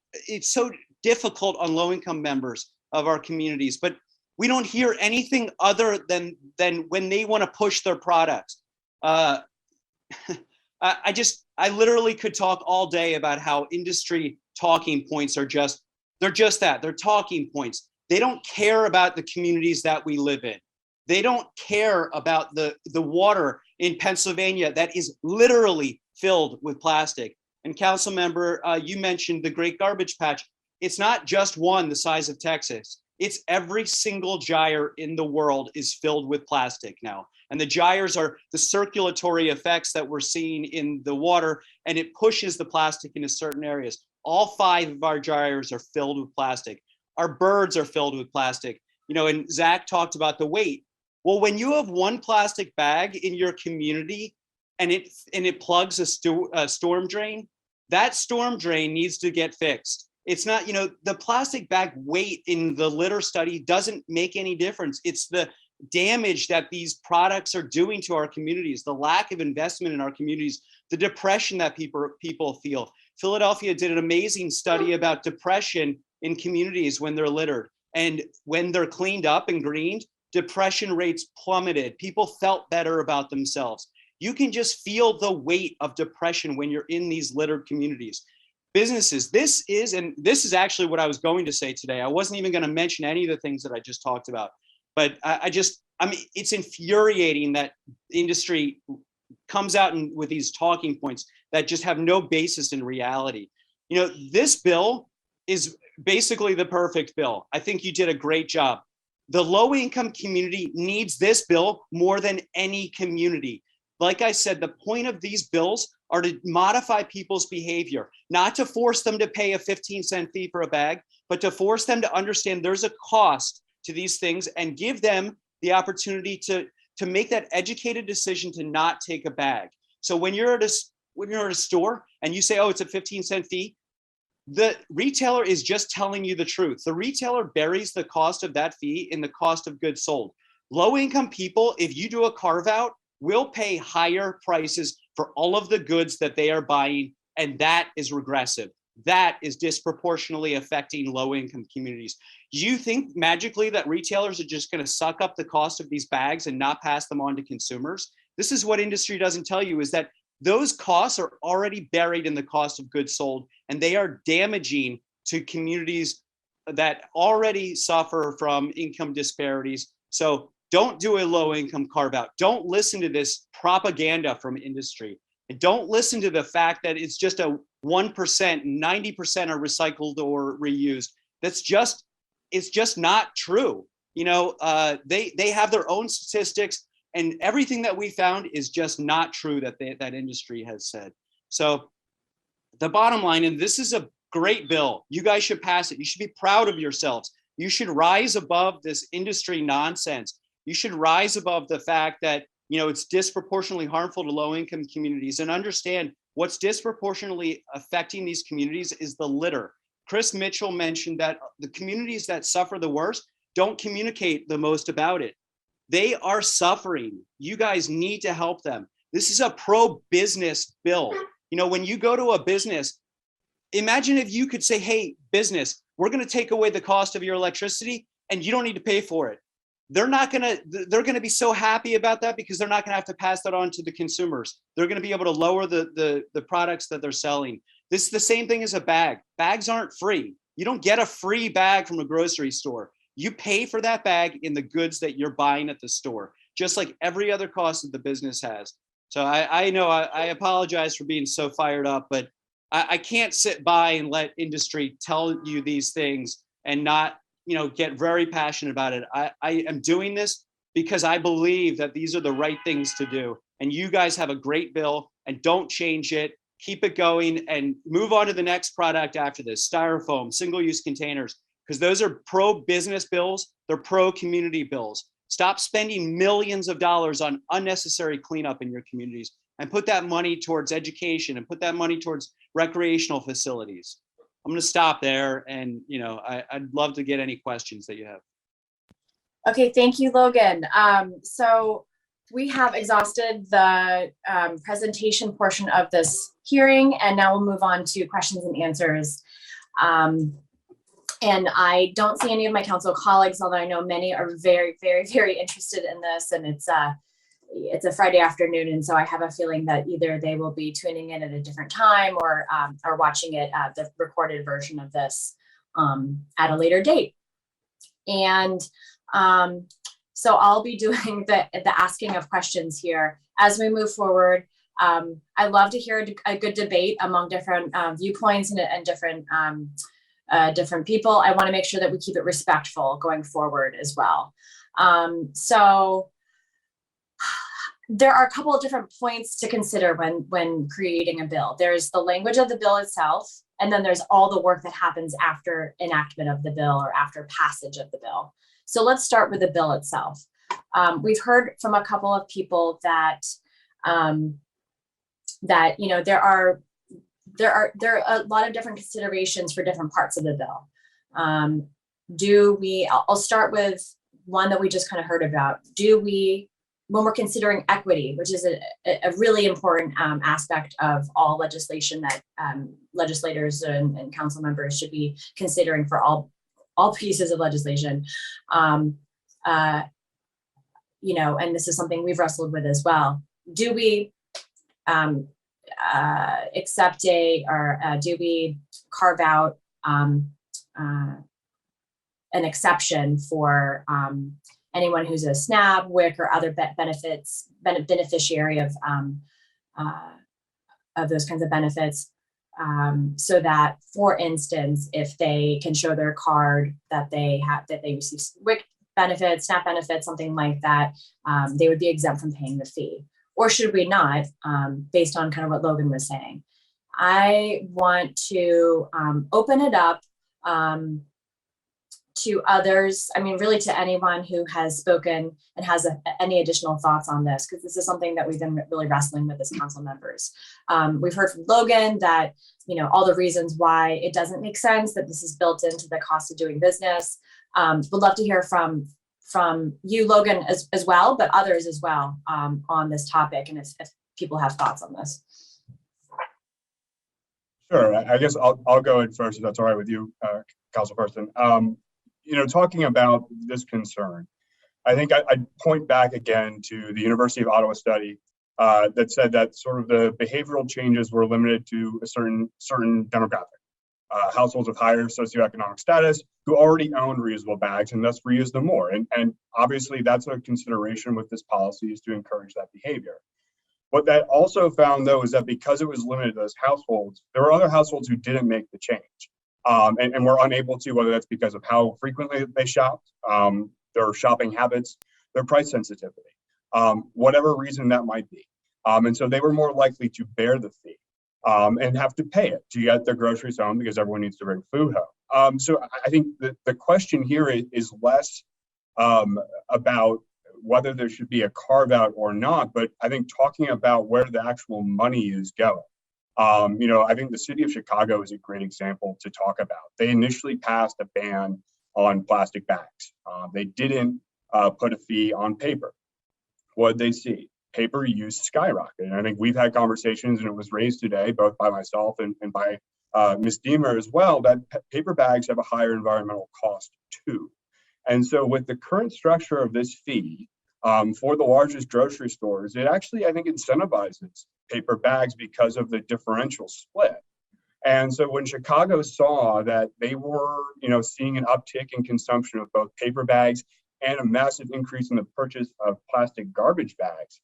G: difficult on low-income members of our communities, but we don't hear anything other than when they want to push their products. I literally could talk all day about how industry talking points are they're just that. They're talking points. They don't care about the communities that we live in. They don't care about the water in Pennsylvania that is literally filled with plastic. And council member, you mentioned the Great Garbage Patch. It's not just one the size of Texas. It's every single gyre in the world is filled with plastic now. And the gyres are the circulatory effects that we're seeing in the water, and it pushes the plastic into certain areas. All 5 of our gyres are filled with plastic. Our birds are filled with plastic. You know, and Zach talked about the weight. Well, when you have one plastic bag in your community and it plugs a storm drain, that storm drain needs to get fixed. It's not, you know, the plastic bag weight in the litter study doesn't make any difference. It's the damage that these products are doing to our communities, the lack of investment in our communities, the depression that people feel. Philadelphia did an amazing study about depression in communities when they're littered. And when they're cleaned up and greened, depression rates plummeted. People felt better about themselves. You can just feel the weight of depression when you're in these littered communities. Businesses, this is actually what I was going to say today. I wasn't even going to mention any of the things that I just talked about. But I mean, it's infuriating that industry comes out with these talking points that just have no basis in reality. You know, this bill is basically the perfect bill. I think you did a great job. The low-income community needs this bill more than any community. Like I said, the point of these bills are to modify people's behavior, not to force them to pay a 15-cent fee for a bag, but to force them to understand there's a cost to these things and give them the opportunity to make that educated decision to not take a bag. So when you're at a store and you say, oh, it's a 15-cent fee, the retailer is just telling you the truth. The retailer buries the cost of that fee in the cost of goods sold. Low-income people, if you do a carve-out, will pay higher prices for all of the goods that they are buying, and that is regressive. That is disproportionately affecting low-income communities. Do you think magically that retailers are just going to suck up the cost of these bags and not pass them on to consumers? This is what industry doesn't tell you, is that those costs are already buried in the cost of goods sold, and they are damaging to communities that already suffer from income disparities. So don't do a low-income carve-out. Don't listen to this propaganda from industry. And don't listen to the fact that it's just a 1%, 90% are recycled or reused. It's just not true. You know, they have their own statistics, and everything that we found is just not true that that industry has said. So the bottom line, and this is a great bill, you guys should pass it. You should be proud of yourselves. You should rise above this industry nonsense. You should rise above the fact that, you know, it's disproportionately harmful to low-income communities, and understand what's disproportionately affecting these communities is the litter. Chris Mitchell mentioned that the communities that suffer the worst don't communicate the most about it. They are suffering. You guys need to help them. This is a pro-business bill. You know, when you go to a business, imagine if you could say, hey, business, we're going to take away the cost of your electricity and you don't need to pay for it. They're going to be so happy about that because they're not going to have to pass that on to the consumers. They're going to be able to lower the products that they're selling. This is the same thing as a bag. Bags aren't free. You don't get a free bag from a grocery store. You pay for that bag in the goods that you're buying at the store, just like every other cost that the business has. So I know I apologize for being so fired up, but I can't sit by and let industry tell you these things and not, you know, get very passionate about it. I am doing this because I believe that these are the right things to do. And you guys have a great bill, and don't change it. Keep it going and move on to the next product after this. Styrofoam, single-use containers, because those are pro-business bills. They're pro-community bills. Stop spending millions of dollars on unnecessary cleanup in your communities, and put that money towards education, and put that money towards recreational facilities. I'm going to stop there, and you know, I'd love to get any questions that you have.
A: Okay, thank you, Logan. So we have exhausted the presentation portion of this hearing, and now we'll move on to questions and answers. And I don't see any of my council colleagues, although I know many are very, very, very interested in this, and it's a Friday afternoon, and so I have a feeling that either they will be tuning in at a different time or watching it, the recorded version of this at a later date. And so I'll be doing the asking of questions here as we move forward. I love to hear a good debate among different viewpoints and different different people. I want to make sure that we keep it respectful going forward as well. So there are a couple of different points to consider when creating a bill. There's the language of the bill itself, and then there's all the work that happens after enactment of the bill or after passage of the bill. So let's start with the bill itself. We've heard from a couple of people that there are a lot of different considerations for different parts of the bill. I'll start with one that we just kind of heard about. When we're considering equity, which is a really important aspect of all legislation that legislators and council members should be considering for all pieces of legislation, and this is something we've wrestled with as well. Do we accept do we carve out an exception for anyone who's a SNAP, WIC, or other beneficiary of those kinds of benefits, so that, for instance, if they can show their card that they receive WIC benefits, SNAP benefits, something like that, they would be exempt from paying the fee? Or should we not, based on kind of what Logan was saying? I want to open it up to others. I mean, really to anyone who has spoken and has any additional thoughts on this, because this is something that we've been really wrestling with as council members. We've heard from Logan that, all the reasons why it doesn't make sense, that this is built into the cost of doing business. Would love to hear from you, Logan, as well, but others as well on this topic, and if people have thoughts on this.
E: Sure, I guess I'll go in first, if that's all right with you, Councilperson. Talking about this concern, I think I'd point back again to the University of Ottawa study that said that sort of the behavioral changes were limited to a certain demographic. Households of higher socioeconomic status who already owned reusable bags and thus reuse them more. And obviously that's a consideration with this policy, is to encourage that behavior. What that also found, though, is that because it was limited to those households, there were other households who didn't make the change and were unable to, whether that's because of how frequently they shopped, their shopping habits, their price sensitivity, whatever reason that might be. And so they were more likely to bear the fee and have to pay it to get their groceries home, because everyone needs to bring food home. So I think the question here is less about whether there should be a carve out or not, but I think talking about where the actual money is going. I think the city of Chicago is a great example to talk about. They initially passed a ban on plastic bags. They didn't put a fee on paper. What did they see? Paper use skyrocketed. And I think we've had conversations, and it was raised today, both by myself and by Ms. Deemer as well, that paper bags have a higher environmental cost too. And so with the current structure of this fee for the largest grocery stores, it actually, I think, incentivizes paper bags because of the differential split. And so when Chicago saw that they were, seeing an uptick in consumption of both paper bags and a massive increase in the purchase of plastic garbage bags,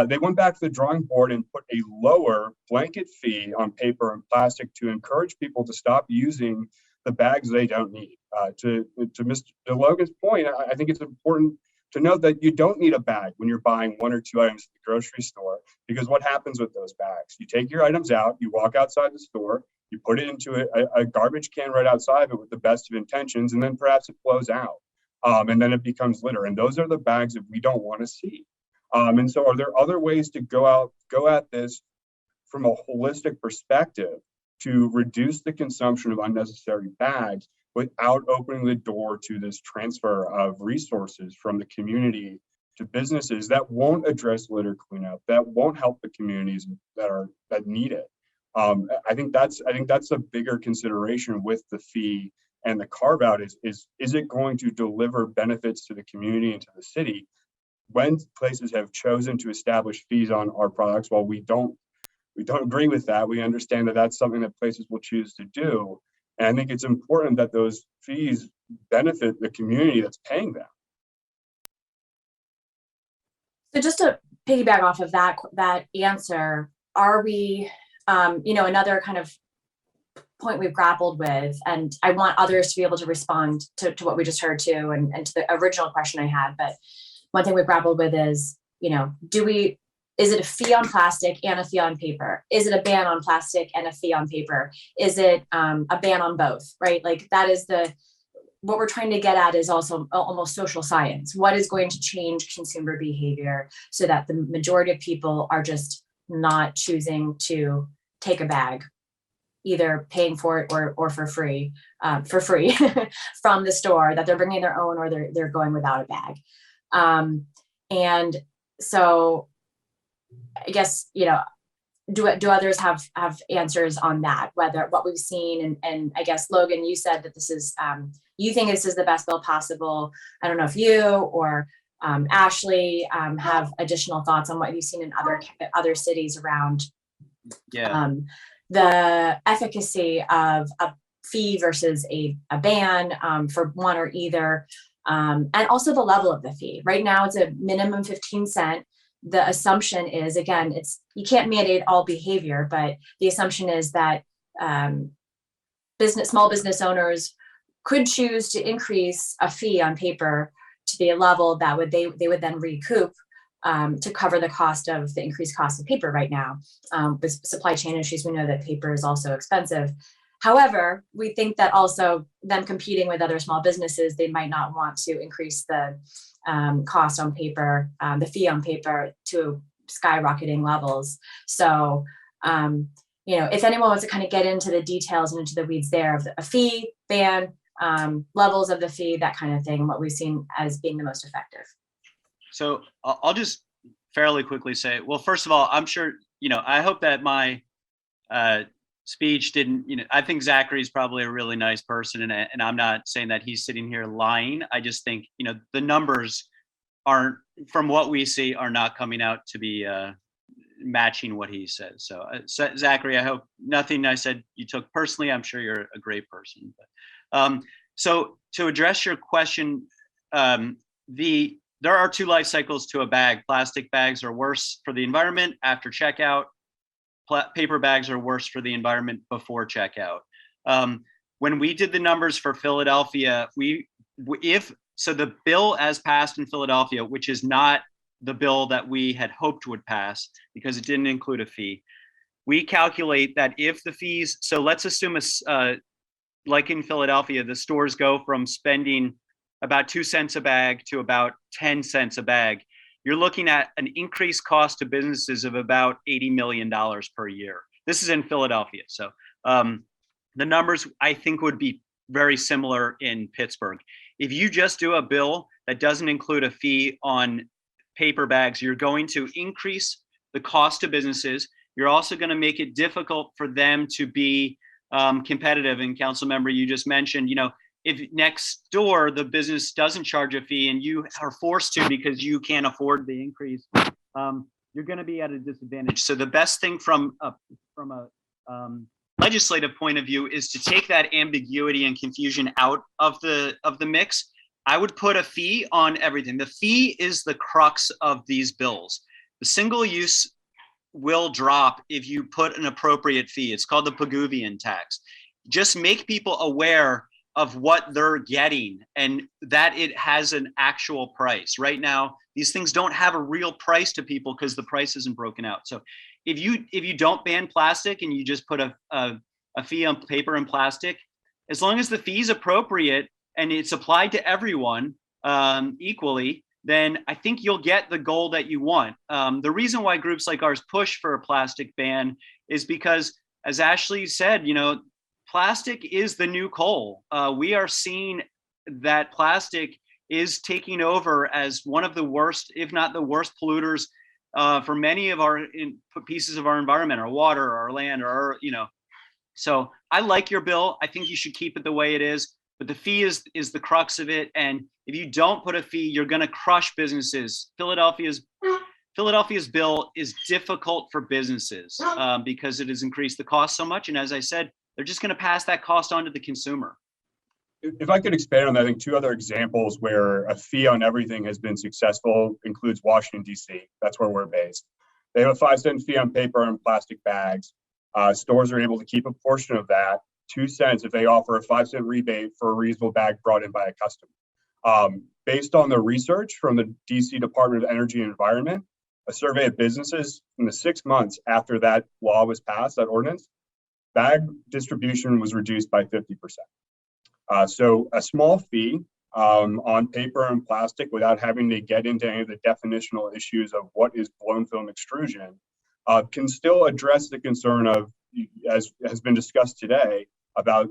E: they went back to the drawing board and put a lower blanket fee on paper and plastic to encourage people to stop using the bags they don't need. To Mr. Logan's point, I think it's important to note that you don't need a bag when you're buying one or two items at the grocery store, because what happens with those bags? You take your items out, you walk outside the store, you put it into a garbage can right outside of it with the best of intentions, and then perhaps it flows out. And then it becomes litter. And those are the bags that we don't want to see. And so are there other ways to go at this from a holistic perspective to reduce the consumption of unnecessary bags without opening the door to this transfer of resources from the community to businesses that won't address litter cleanup, that won't help the communities that need it? I think that's a bigger consideration with the fee and the carve out is it going to deliver benefits to the community and to the city? When places have chosen to establish fees on our products, while we don't agree with that, we understand that that's something that places will choose to do. And I think it's important that those fees benefit the community that's paying them.
A: So just to piggyback off of that answer, are we, another kind of point we've grappled with, and I want others to be able to respond to what we just heard too, and to the original question I had. But one thing we've grappled with is, is it a fee on plastic and a fee on paper? Is it a ban on plastic and a fee on paper? Is it a ban on both, right? Like that is what we're trying to get at is also almost social science. What is going to change consumer behavior so that the majority of people are just not choosing to take a bag, either paying for it or for free from the store, that they're bringing their own or they're going without a bag. And so I guess, do others have answers on that, whether what we've seen, and I guess Logan, you said that this is, you think this is the best bill possible. I don't know if you or Ashley have additional thoughts on what you've seen in other cities around the efficacy of a fee versus a ban for one or either, and also the level of the fee. Right now it's a minimum 15 cents. The assumption is, again, you can't mandate all behavior, but the assumption is that small business owners could choose to increase a fee on paper to the level that they would then recoup to cover the cost of the increased cost of paper right now. With supply chain issues, we know that paper is also expensive. However, we think that also them competing with other small businesses, they might not want to increase the cost on paper, the fee on paper to skyrocketing levels. So, if anyone wants to kind of get into the details and into the weeds there of a fee, ban, levels of the fee, that kind of thing, what we've seen as being the most effective.
G: So I'll just fairly quickly say, well, first of all, I'm sure, I hope that my speech didn't, I think Zachary's probably a really nice person, and I'm not saying that he's sitting here lying. I just think, the numbers aren't, from what we see, are not coming out to be matching what he says. So Zachary, I hope nothing I said you took personally. I'm sure you're a great person. But, so to address your question, there are two life cycles to a bag. Plastic bags are worse for the environment after checkout. Paper bags are worse for the environment before checkout. When we did the numbers for Philadelphia, so the bill as passed in Philadelphia, which is not the bill that we had hoped would pass because it didn't include a fee, we calculate that if the fees, so let's assume like in Philadelphia, the stores go from spending about 2 cents a bag to about 10 cents a bag. You're looking at an increased cost to businesses of about $80 million per year. This is in Philadelphia. So the numbers, I think, would be very similar in Pittsburgh. If you just do a bill that doesn't include a fee on paper bags, you're going to increase the cost to businesses. You're also going to make it difficult for them to be competitive. And council member, you just mentioned, if next door the business doesn't charge a fee and you are forced to because you can't afford the increase, you're going to be at a disadvantage. So the best thing from a legislative point of view is to take that ambiguity and confusion out of the mix. I would put a fee on everything. The fee is the crux of these bills. The single use will drop if you put an appropriate fee. It's called the Pigouvian tax. Just make people aware of what they're getting and that it has an actual price. Right now, these things don't have a real price to people because the price isn't broken out. So if you don't ban plastic and you just put a fee on paper and plastic, as long as the fee is appropriate and it's applied to everyone equally, then I think you'll get the goal that you want. The reason why groups like ours push for a plastic ban is because, as Ashley said, plastic is the new coal. We are seeing that plastic is taking over as one of the worst, if not the worst polluters for many of our pieces of our environment, our water, our land, or So I like your bill. I think you should keep it the way it is. But the fee is the crux of it. And if you don't put a fee, you're going to crush businesses. Philadelphia's bill is difficult for businesses because it has increased the cost so much. And as I said, they're just going to pass that cost on to the consumer.
E: If I could expand on that, I think two other examples where a fee on everything has been successful includes Washington, D.C. That's where we're based. They have a 5-cent fee on paper and plastic bags. Stores are able to keep a portion of that 2 cents if they offer a 5-cent rebate for a reusable bag brought in by a customer. Based on the research from the DC Department of Energy and Environment, a survey of businesses in the 6 months after that law was passed, that ordinance, bag distribution was reduced by 50%. So a small fee on paper and plastic without having to get into any of the definitional issues of what is blown film extrusion can still address the concern of, as has been discussed today, about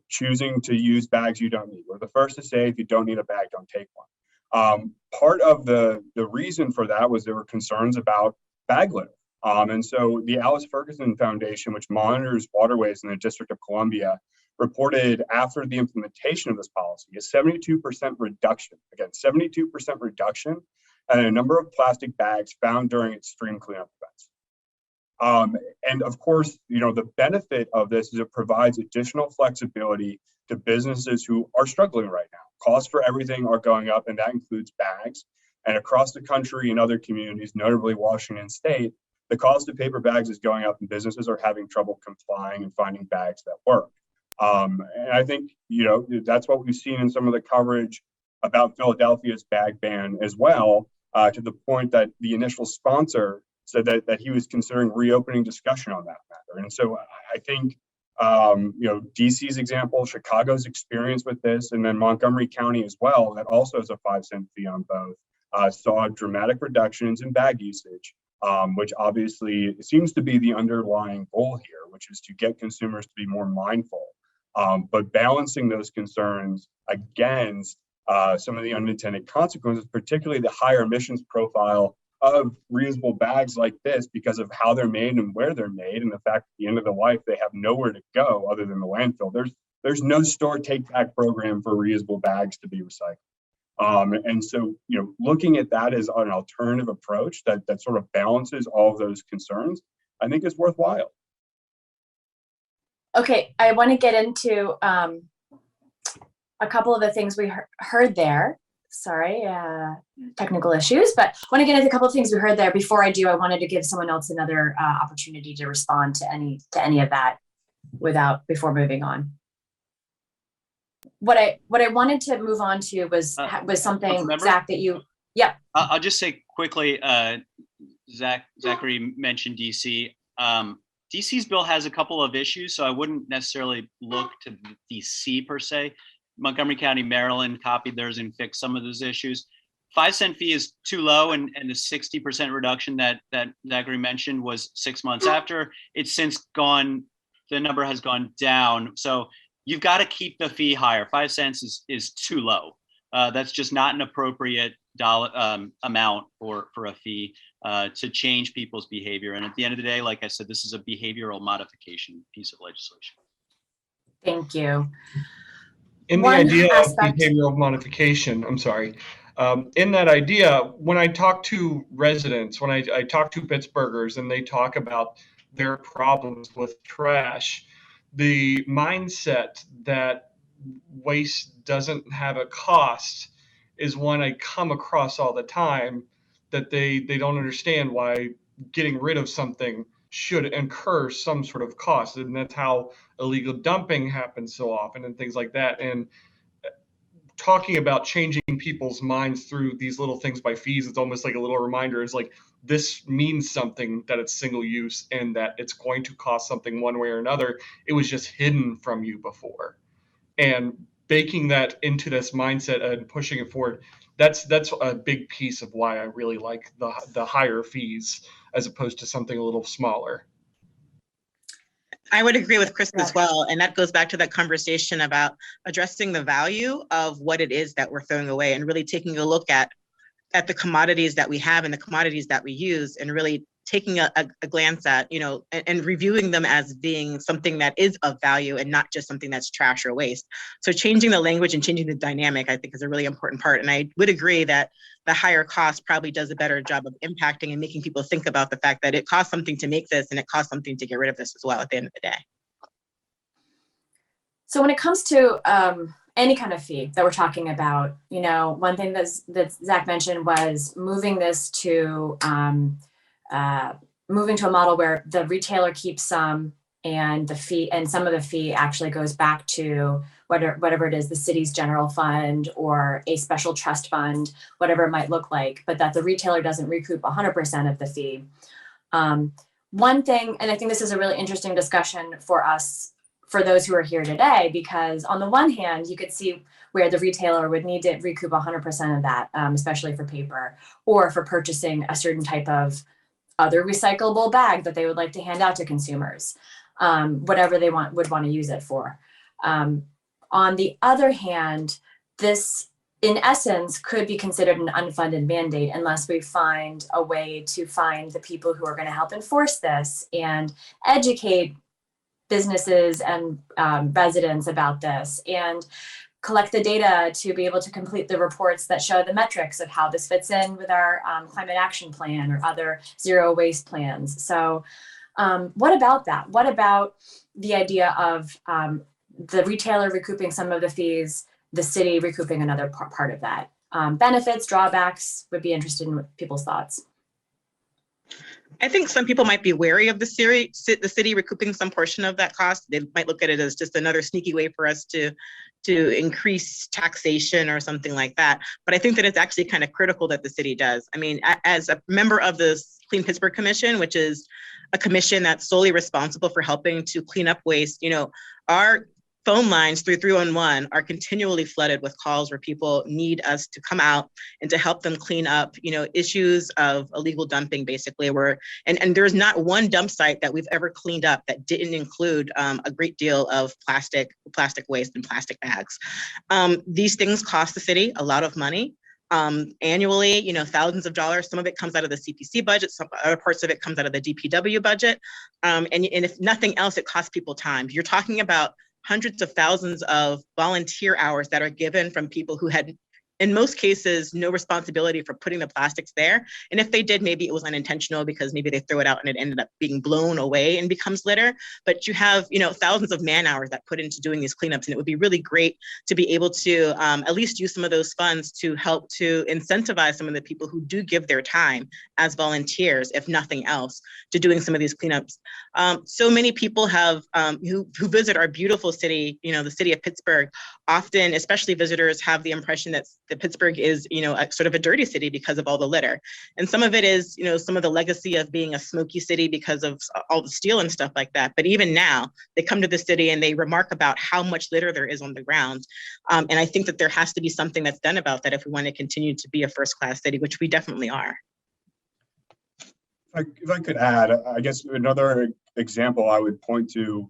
E: choosing to use bags you don't need. We're the first to say if you don't need a bag, don't take one. Part of the reason for that was there were concerns about bag litter. And so the Alice Ferguson Foundation, which monitors waterways in the District of Columbia, reported after the implementation of this policy a 72% reduction, again, 72% reduction in a number of plastic bags found during its stream cleanup events. And of course, the benefit of this is it provides additional flexibility to businesses who are struggling right now. Costs for everything are going up, and that includes bags. And across the country and other communities, notably Washington State, the cost of paper bags is going up and businesses are having trouble complying and finding bags that work. And I think, that's what we've seen in some of the coverage about Philadelphia's bag ban as well, to the point that the initial sponsor said that he was considering reopening discussion on that matter. And so I think, DC's example, Chicago's experience with this, and then Montgomery County as well, that also has a 5-cent fee on both, saw dramatic reductions in bag usage, which obviously seems to be the underlying goal here, which is to get consumers to be more mindful, but balancing those concerns against some of the unintended consequences, particularly the higher emissions profile of reusable bags like this because of how they're made and where they're made, and the fact at the end of the life they have nowhere to go other than the landfill. There's no store take back program for reusable bags to be recycled. And so, looking at that as an alternative approach that sort of balances all of those concerns, I think is worthwhile.
A: Okay, I want to get into a couple of the things we heard there. Sorry, technical issues, but I want to get into a couple of things we heard there. Before I do, I wanted to give someone else another opportunity to respond to any of that before moving on. What I wanted to move on to was something, Zach, that you, yeah.
G: I'll just say quickly, Zachary mentioned DC. DC's bill has a couple of issues, so I wouldn't necessarily look to DC per se. Montgomery County, Maryland copied theirs and fixed some of those issues. 5-cent fee is too low, and the 60% reduction that Zachary mentioned was 6 months after. It's since gone, the number has gone down. So you've got to keep the fee higher. 5 cents is too low. That's just not an appropriate amount for a fee to change people's behavior. And at the end of the day, like I said, this is a behavioral modification piece of legislation.
A: Thank you.
D: In the idea of behavioral modification, in that idea, when I talk to residents, when I talk to Pittsburghers and they talk about their problems with trash, the mindset that waste doesn't have a cost is one I come across all the time, that they don't understand why getting rid of something should incur some sort of cost. And that's how illegal dumping happens so often and things like that. And talking about changing people's minds through these little things by fees, it's almost like a little reminder. Is like, this means something, that it's single use and that it's going to cost something one way or another. It was just hidden from you before. And baking that into this mindset and pushing it forward, that's a big piece of why I really like the higher fees as opposed to something a little smaller.
F: I would agree with Chris as well. And that goes back to that conversation about addressing the value of what it is that we're throwing away and really taking a look at the commodities that we have and the commodities that we use, and really taking a glance at, and reviewing them as being something that is of value and not just something that's trash or waste. So changing the language and changing the dynamic, I think, is a really important part. And I would agree that the higher cost probably does a better job of impacting and making people think about the fact that it costs something to make this and it costs something to get rid of this as well at the end of the day.
A: So when it comes to any kind of fee that we're talking about, one thing that Zach mentioned was moving this to moving to a model where the retailer keeps some and the fee, and some of the fee actually goes back to whatever it is, the city's general fund or a special trust fund, whatever it might look like, but that the retailer doesn't recoup 100% of the fee. One thing, and I think this is a really interesting discussion for us, for those who are here today, because on the one hand, you could see where the retailer would need to recoup 100% of that, especially for paper or for purchasing a certain type of other recyclable bag that they would like to hand out to consumers, whatever they would want to use it for. On the other hand, this in essence could be considered an unfunded mandate unless we find a way to find the people who are going to help enforce this and educate businesses and residents about this and collect the data to be able to complete the reports that show the metrics of how this fits in with our climate action plan or other zero waste plans. So what about that? What about the idea of the retailer recouping some of the fees, the city recouping another part of that? Benefits, drawbacks, would be interested in people's thoughts.
F: I think some people might be wary of the city recouping some portion of that cost. They might look at it as just another sneaky way for us to increase taxation or something like that. But I think that it's actually kind of critical that the city does. I mean, as a member of the Clean Pittsburgh Commission, which is a commission that's solely responsible for helping to clean up waste, our phone lines through 311 are continually flooded with calls where people need us to come out and to help them clean up, issues of illegal dumping, basically, and there's not one dump site that we've ever cleaned up that didn't include a great deal of plastic waste and plastic bags. These things cost the city a lot of money. Annually, thousands of dollars. Some of it comes out of the CPC budget, some other parts of it comes out of the DPW budget. And if nothing else, it costs people time. You're talking about hundreds of thousands of volunteer hours that are given from people who had, in most cases, no responsibility for putting the plastics there. And if they did, maybe it was unintentional because maybe they threw it out and it ended up being blown away and becomes litter. But you have, thousands of man hours that put into doing these cleanups. And it would be really great to be able to at least use some of those funds to help to incentivize some of the people who do give their time as volunteers, if nothing else, to doing some of these cleanups. So many people have who visit our beautiful city, the city of Pittsburgh, often, especially visitors, have the impression that Pittsburgh is, a sort of a dirty city because of all the litter. And some of it is, some of the legacy of being a smoky city because of all the steel and stuff like that. But even now, they come to the city and they remark about how much litter there is on the ground. And I think that there has to be something that's done about that if we want to continue to be a first-class city, which we definitely are.
E: If I could add, I guess another example I would point to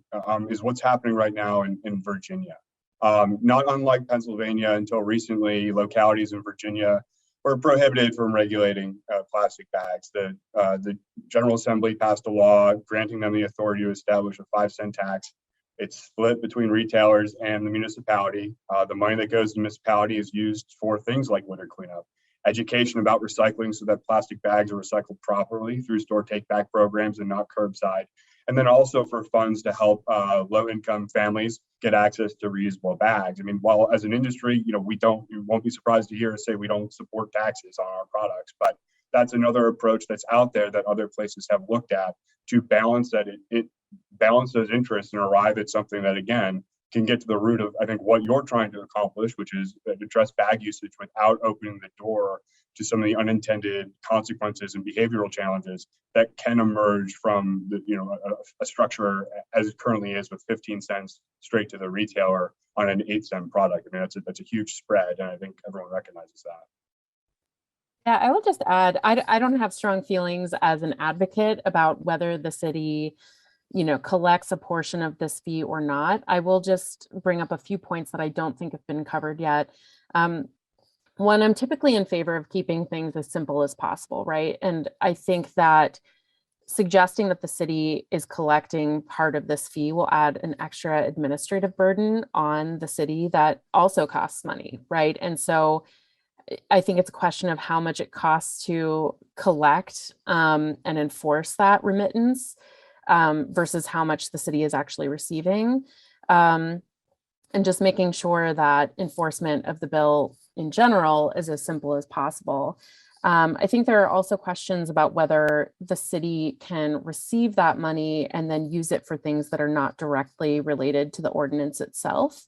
E: is what's happening right now in Virginia. Not unlike Pennsylvania, until recently, localities in Virginia were prohibited from regulating plastic bags. The General Assembly passed a law granting them the authority to establish a 5-cent tax. It's split between retailers and the municipality. The money that goes to the municipality is used for things like litter cleanup, education about recycling so that plastic bags are recycled properly through store take-back programs and not curbside. And then also for funds to help low-income families get access to reusable bags. I mean, while as an industry, you won't be surprised to hear us say we don't support taxes on our products, but that's another approach that's out there that other places have looked at to balance that it balance those interests and arrive at something that, again, can get to the root of, I think, what you're trying to accomplish, which is address bag usage without opening the door to some of the unintended consequences and behavioral challenges that can emerge from a structure as it currently is with 15 cents straight to the retailer on an 8-cent product. I mean, that's a huge spread, and I think everyone recognizes that.
C: Yeah, I will just add, I don't have strong feelings as an advocate about whether the city, collects a portion of this fee or not. I will just bring up a few points that I don't think have been covered yet. One, I'm typically in favor of keeping things as simple as possible, right? And I think that suggesting that the city is collecting part of this fee will add an extra administrative burden on the city that also costs money, right? And so I think it's a question of how much it costs to collect and enforce that remittance versus how much the city is actually receiving. And just making sure that enforcement of the bill in general is as simple as possible. I think there are also questions about whether the city can receive that money and then use it for things that are not directly related to the ordinance itself,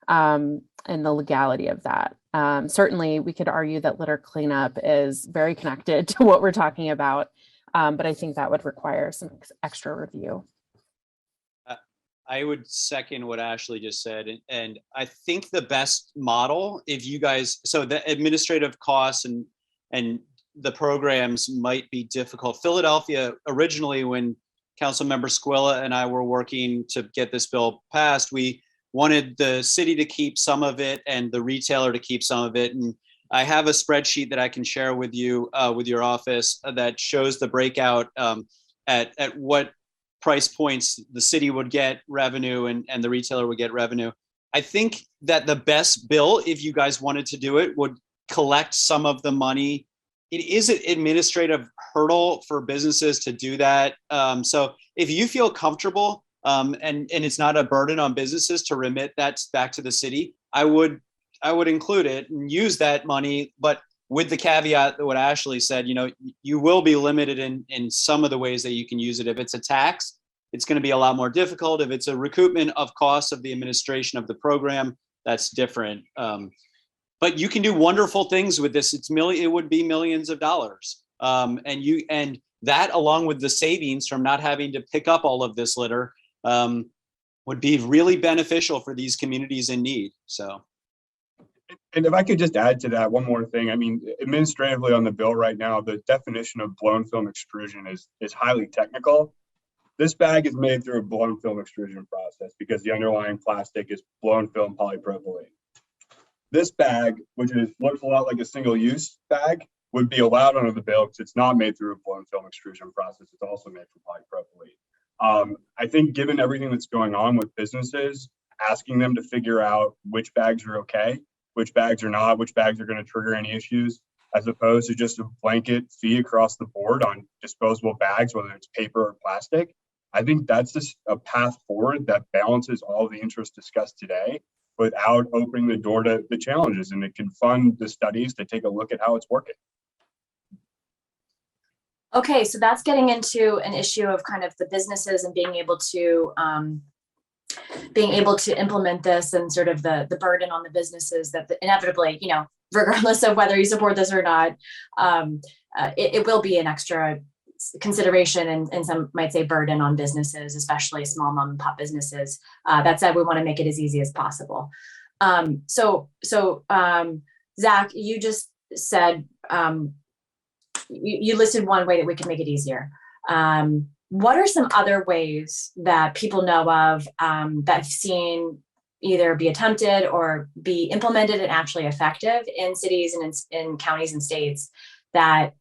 C: and the legality of that. Certainly, we could argue that litter cleanup is very connected to what we're talking about, but I think that would require some extra review.
G: I would second what Ashley just said. And I think the best model, if you guys, so the administrative costs and the programs might be difficult. Philadelphia, originally, when Councilmember Squilla and I were working to get this bill passed, we wanted the city to keep some of it and the retailer to keep some of it. And I have a spreadsheet that I can share with you, with your office, that shows the breakout at what price points the city would get revenue and the retailer would get revenue. I think that the best bill, if you guys wanted to do it, would collect some of the money. It is an administrative hurdle for businesses to do that. So if you feel comfortable and it's not a burden on businesses to remit that back to the city, I would include it and use that money, but with the caveat that what Ashley said, you will be limited in some of the ways that you can use it. If it's a tax, it's going to be a lot more difficult. If it's a recoupment of costs of the administration of the program, that's different. But you can do wonderful things with this. It would be millions of dollars. And that, along with the savings from not having to pick up all of this litter, would be really beneficial for these communities in need. So.
E: And if I could just add to that one more thing, I mean, administratively on the bill right now, the definition of blown film extrusion is highly technical. This bag is made through a blown film extrusion process because the underlying plastic is blown film polypropylene. This bag, which looks a lot like a single-use bag, would be allowed under the bill because it's not made through a blown film extrusion process. It's also made from polypropylene. I think given everything that's going on with businesses, asking them to figure out which bags are okay, which bags are not, which bags are going to trigger any issues, as opposed to just a blanket fee across the board on disposable bags, whether it's paper or plastic. I think that's just a path forward that balances all the interests discussed today without opening the door to the challenges, and it can fund the studies to take a look at how it's working.
A: Okay, so that's getting into an issue of kind of the businesses and being able to implement this, and sort of the burden on the businesses that inevitably, regardless of whether you support this or not, it will be an extra consideration and some might say burden on businesses, especially small mom and pop businesses. That said, we want to make it as easy as possible. So Zach, you just said, you listed one way that we can make it easier. What are some other ways that people know of that have seen either be attempted or be implemented and actually effective in cities and in counties and states that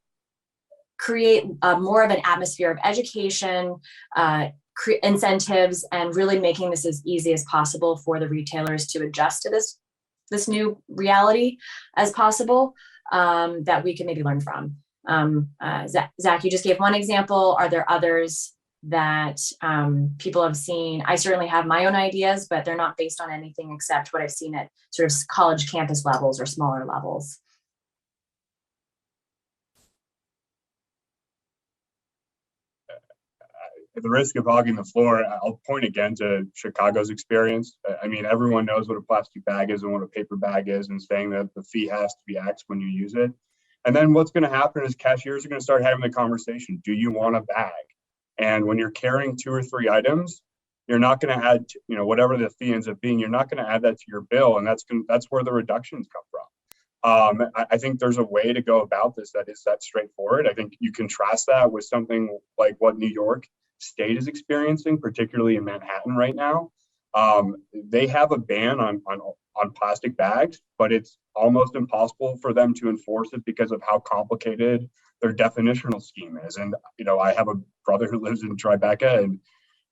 A: create more of an atmosphere of education, incentives, and really making this as easy as possible for the retailers to adjust to this new reality as possible, that we can maybe learn from? Zach, you just gave one example. Are there others that people have seen? I certainly have my own ideas, but they're not based on anything except what I've seen at sort of college campus levels or smaller levels.
E: At the risk of hogging the floor, I'll point again to Chicago's experience. I mean, everyone knows what a plastic bag is and what a paper bag is, and saying that the fee has to be X when you use it. And then what's going to happen is cashiers are going to start having the conversation. Do you want a bag? And when you're carrying 2 or 3 items, you're not going to add, whatever the fee ends up being, you're not going to add that to your bill. And that's where the reductions come from. I think there's a way to go about this that is that straightforward. I think you contrast that with something like what New York State is experiencing, particularly in Manhattan right now. They have a ban on plastic bags, but it's almost impossible for them to enforce it because of how complicated their definitional scheme is. And I have a brother who lives in Tribeca, and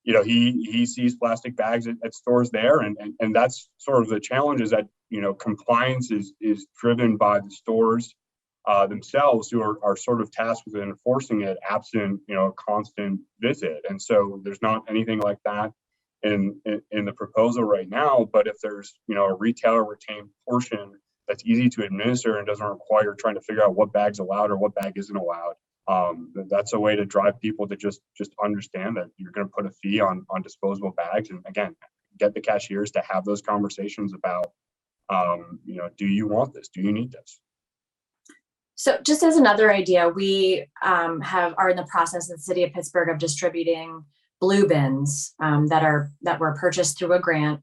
E: he sees plastic bags at stores there, and that's sort of the challenge, is that compliance is driven by the stores themselves, who are sort of tasked with enforcing it absent a constant visit. And so there's not anything like that in the proposal right now. But if there's a retailer retained portion that's easy to administer and doesn't require trying to figure out what bag's allowed or what bag isn't allowed. That's a way to drive people to just understand that you're going to put a fee on disposable bags, and again, get the cashiers to have those conversations about, do you want this? Do you need this?
A: So just as another idea, we are in the process in the city of Pittsburgh of distributing blue bins that were purchased through a grant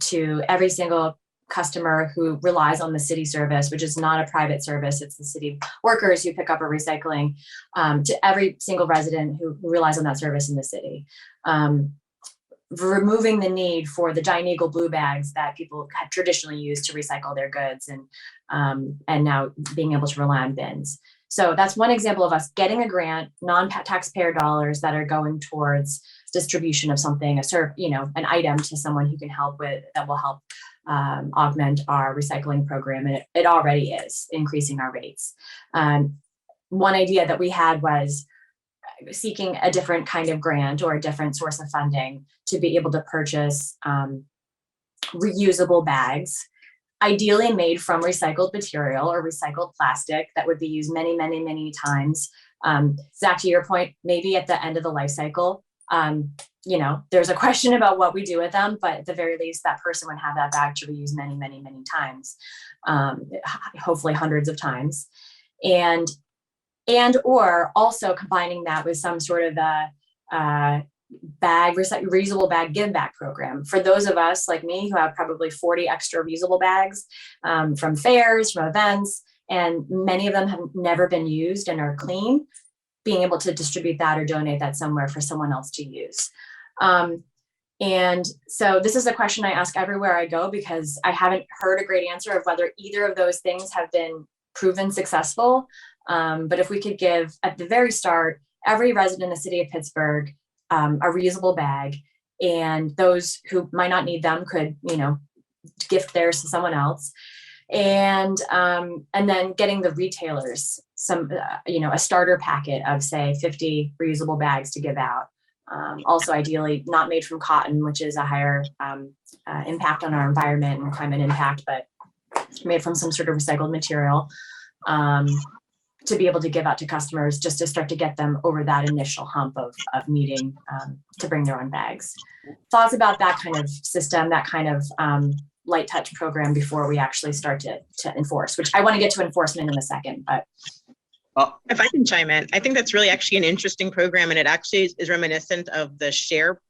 A: to every single customer who relies on the city service, which is not a private service. It's the city workers who pick up a recycling, to every single resident who relies on that service in the city. Removing the need for the giant eagle blue bags that people have traditionally used to recycle their goods, and now being able to rely on bins. So that's one example of us getting a grant, non-taxpayer dollars that are going towards distribution of something, an item to someone who can help with, that will help augment our recycling program. And it already is increasing our rates. One idea that we had was seeking a different kind of grant or a different source of funding to be able to purchase reusable bags, ideally made from recycled material or recycled plastic that would be used many, many, many times. Zach, to your point, maybe at the end of the life cycle, there's a question about what we do with them, but at the very least, that person would have that bag to reuse many, many, many times, hopefully hundreds of times. And or also combining that with some sort of a reusable bag give back program for those of us like me who have probably 40 extra reusable bags from fairs, from events, and many of them have never been used and are clean, being able to distribute that or donate that somewhere for someone else to use. And so this is a question I ask everywhere I go, because I haven't heard a great answer of whether either of those things have been proven successful. But if we could give at the very start, every resident in the city of Pittsburgh a reusable bag, and those who might not need them could, gift theirs to someone else. And then getting the retailers some, a starter packet of say 50 reusable bags to give out. Also ideally not made from cotton, which is a higher impact on our environment and climate impact, but made from some sort of recycled material, to be able to give out to customers, just to start to get them over that initial hump of needing to bring their own bags. Thoughts about that kind of system, that kind of light touch program before we actually start to enforce, which I want to get to enforcement in a second, but.
F: If I can chime in, I think that's really actually an interesting program, and it actually is reminiscent of the share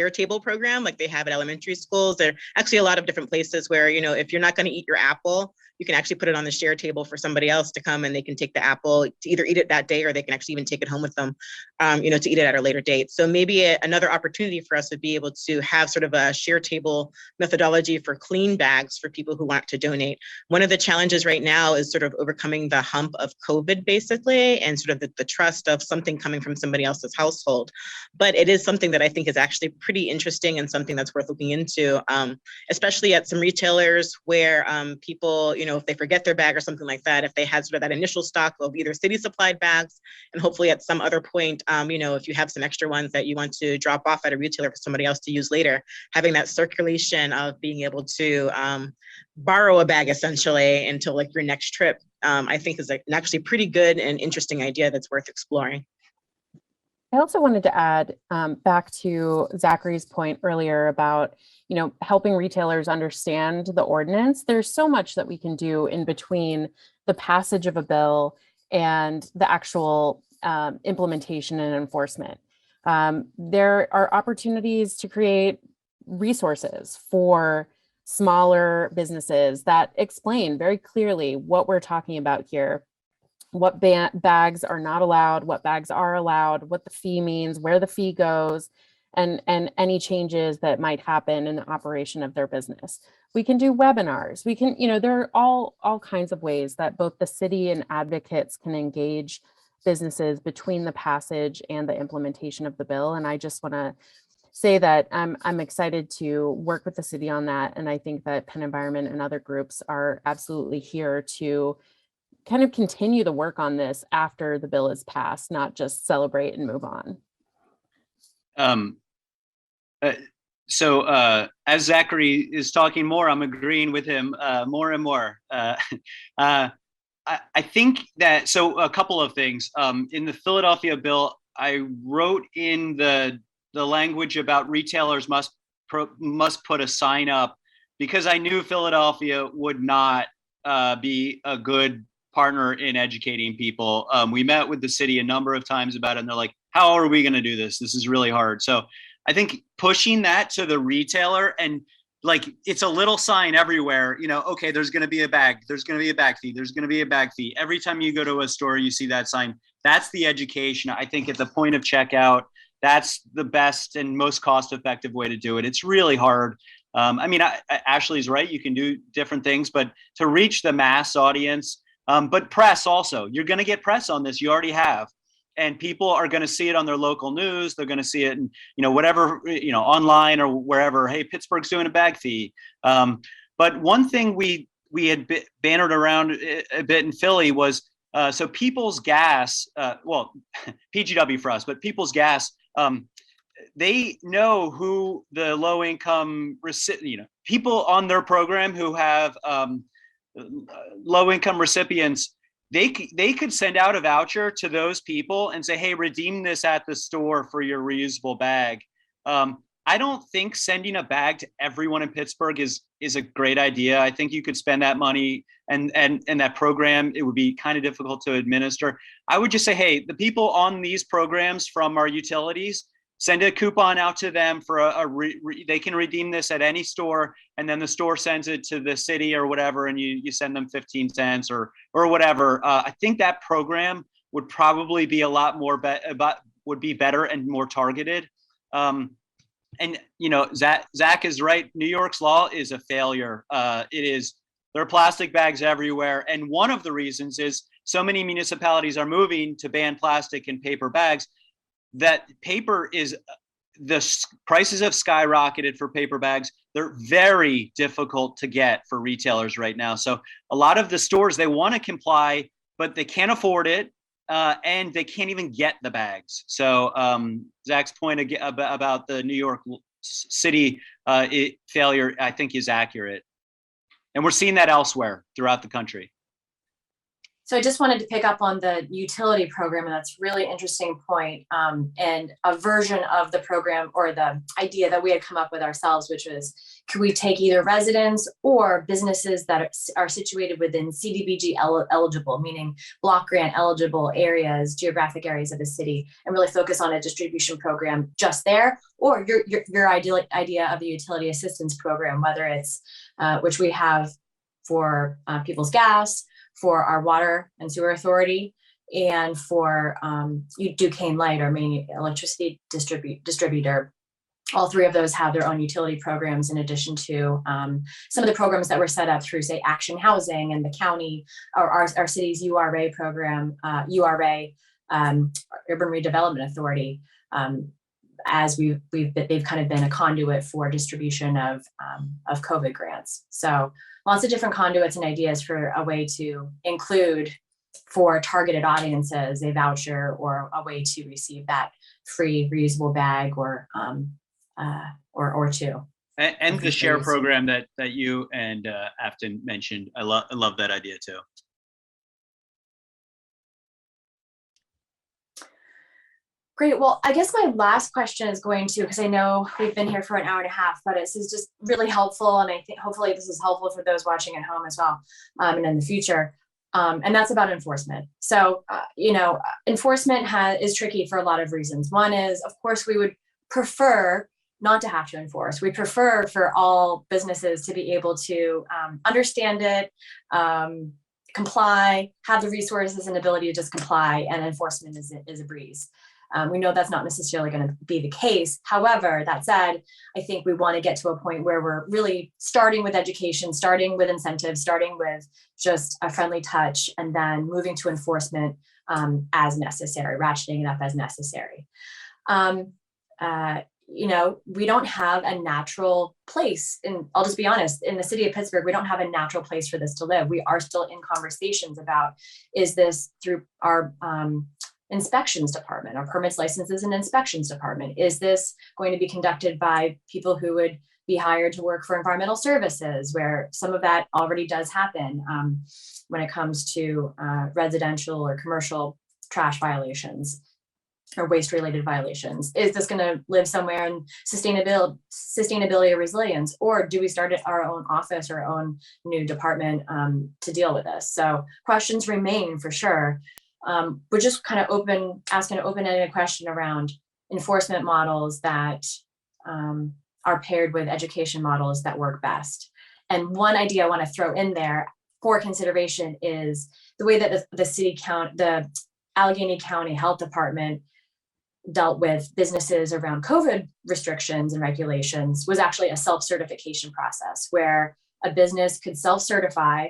F: table program like they have at elementary schools. There are actually a lot of different places where, if you're not going to eat your apple, you can actually put it on the share table for somebody else to come, and they can take the apple to either eat it that day, or they can actually even take it home with them, to eat it at a later date. So maybe another opportunity for us would be able to have sort of a share table methodology for clean bags for people who want to donate. One of the challenges right now is sort of overcoming the hump of COVID, basically, and sort of the trust of something coming from somebody else's household. But it is something that I think is actually pretty interesting and something that's worth looking into, especially at some retailers where people, if they forget their bag or something like that, if they had sort of that initial stock of either city supplied bags, and hopefully at some other point, if you have some extra ones that you want to drop off at a retailer for somebody else to use later, having that circulation of being able to borrow a bag essentially until like your next trip, I think is an actually pretty good and interesting idea that's worth exploring.
C: I also wanted to add back to Zachary's point earlier about, helping retailers understand the ordinance. There's so much that we can do in between the passage of a bill and the actual implementation and enforcement. There are opportunities to create resources for smaller businesses that explain very clearly what we're talking about here. What bags are not allowed, what bags are allowed, what the fee means, where the fee goes, and any changes that might happen in the operation of their business. We can do webinars. We can, there are all kinds of ways that both the city and advocates can engage businesses between the passage and the implementation of the bill. And I just want to say that I'm excited to work with the city on that. And I think that Penn Environment and other groups are absolutely here to kind of continue the work on this after the bill is passed, not just celebrate and move on.
G: So as Zachary is talking more, I'm agreeing with him more and more. I think that, so a couple of things. In the Philadelphia bill, I wrote in the language about retailers must put a sign up, because I knew Philadelphia would not be a good partner in educating people. We met with the city a number of times about it, and they're like, how are we going to do this? This is really hard. So I think pushing that to the retailer, and like, it's a little sign everywhere, okay, there's going to be a bag, there's going to be a bag fee, there's going to be a bag fee. Every time you go to a store, you see that sign. That's the education. I think at the point of checkout, that's the best and most cost-effective way to do it. It's really hard. Ashley's right, you can do different things, but to reach the mass audience, but press also, you're going to get press on this, you already have. And people are going to see it on their local news. They're going to see it in, whatever, online or wherever. Hey, Pittsburgh's doing a bag fee. But one thing we had bannered around a bit in Philly was, so People's Gas, PGW for us, but People's Gas, they know who the low income people on their program who have low income recipients. They could send out a voucher to those people and say, hey, redeem this at the store for your reusable bag. I don't think sending a bag to everyone in Pittsburgh is a great idea. I think you could spend that money and that program, it would be kind of difficult to administer. I would just say, hey, the people on these programs from our utilities, send a coupon out to them for they can redeem this at any store, and then the store sends it to the city or whatever, and you send them 15 cents or whatever. I think that program would probably be a lot more would be better and more targeted. And Zach is right. New York's law is a failure. There are plastic bags everywhere, and one of the reasons is so many municipalities are moving to ban plastic and paper bags. That paper the prices have skyrocketed for paper bags. They're very difficult to get for retailers right now. So a lot of the stores, they want to comply, but they can't afford it, and they can't even get the bags. So Zach's point about the New York City failure, I think, is accurate. And we're seeing that elsewhere throughout the country.
A: So I just wanted to pick up on the utility program, and that's a really interesting point, and a version of the program, or the idea that we had come up with ourselves, which was, could we take either residents or businesses that are situated within CDBG eligible, meaning block grant eligible areas, geographic areas of the city, and really focus on a distribution program just there, or your ideal idea of a utility assistance program, whether it's, which we have for People's Gas, for our water and sewer authority, and for Duquesne Light, our main electricity distributor. All three of those have their own utility programs, in addition to some of the programs that were set up through, say, Action Housing and the county, or our city's URA program, URA, Urban Redevelopment Authority, as they've kind of been a conduit for distribution of COVID grants. So lots of different conduits and ideas for a way to include, for targeted audiences, a voucher or a way to receive that free reusable bag or two.
G: And the share program that you and Afton mentioned, I love that idea too.
A: Great. Well, I guess my last question is going to, because I know we've been here for an hour and a half, but this is just really helpful. And I think hopefully this is helpful for those watching at home as well, and in the future. And that's about enforcement. So, enforcement is tricky for a lot of reasons. One is, of course, we would prefer not to have to enforce. We prefer for all businesses to be able to understand it, comply, have the resources and ability to just comply, and enforcement is a breeze. We know that's not necessarily going to be the case. However, that said, I think we want to get to a point where we're really starting with education, starting with incentives, starting with just a friendly touch, and then moving to enforcement as necessary, ratcheting it up as necessary. We don't have a natural place, and I'll just be honest, in the city of Pittsburgh, we don't have a natural place for this to live. We are still in conversations about, is this through our inspections department, our permits, licenses, and inspections department? Is this going to be conducted by people who would be hired to work for environmental services, where some of that already does happen when it comes to residential or commercial trash violations or waste related violations? Is this going to live somewhere in sustainability or resilience, or do we start at our own office or our own new department to deal with this? So questions remain for sure. We're just kind of asking an open-ended question around enforcement models that are paired with education models that work best. And one idea I want to throw in there for consideration is the way that the Allegheny County Health Department dealt with businesses around COVID restrictions and regulations was actually a self-certification process where a business could self-certify.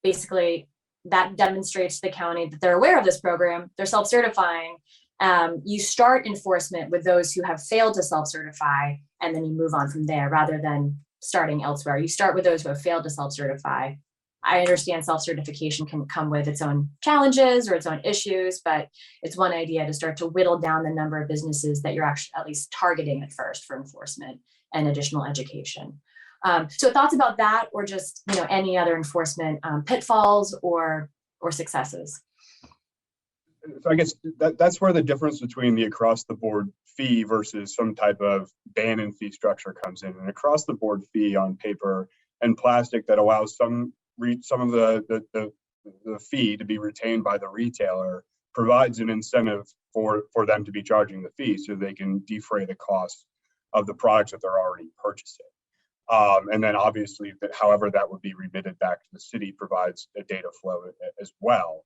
A: Basically, that demonstrates to the county that they're aware of this program, they're self-certifying. You start enforcement with those who have failed to self-certify, and then you move on from there rather than starting elsewhere. You start with those who have failed to self-certify. I understand self-certification can come with its own challenges or its own issues, but it's one idea to start to whittle down the number of businesses that you're actually at least targeting at first for enforcement and additional education. So thoughts about that, or just any other enforcement pitfalls or successes?
E: So I guess that's where the difference between the across-the-board fee versus some type of ban and fee structure comes in. An across-the-board fee on paper and plastic that allows some of the fee to be retained by the retailer provides an incentive for them to be charging the fee so they can defray the cost of the products that they're already purchasing. And then obviously however that would be remitted back to the city provides a data flow as well.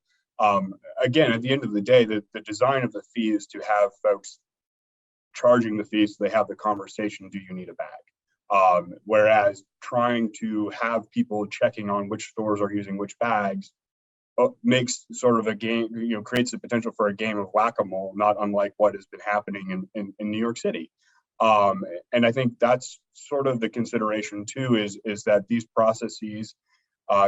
E: Again, at the end of the day, the design of the fee is to have folks charging the fees so they have the conversation, do you need a bag? Whereas trying to have people checking on which stores are using which bags makes sort of a game, creates the potential for a game of whack-a-mole, not unlike what has been happening in New York City. And I think that's sort of the consideration too, is that these processes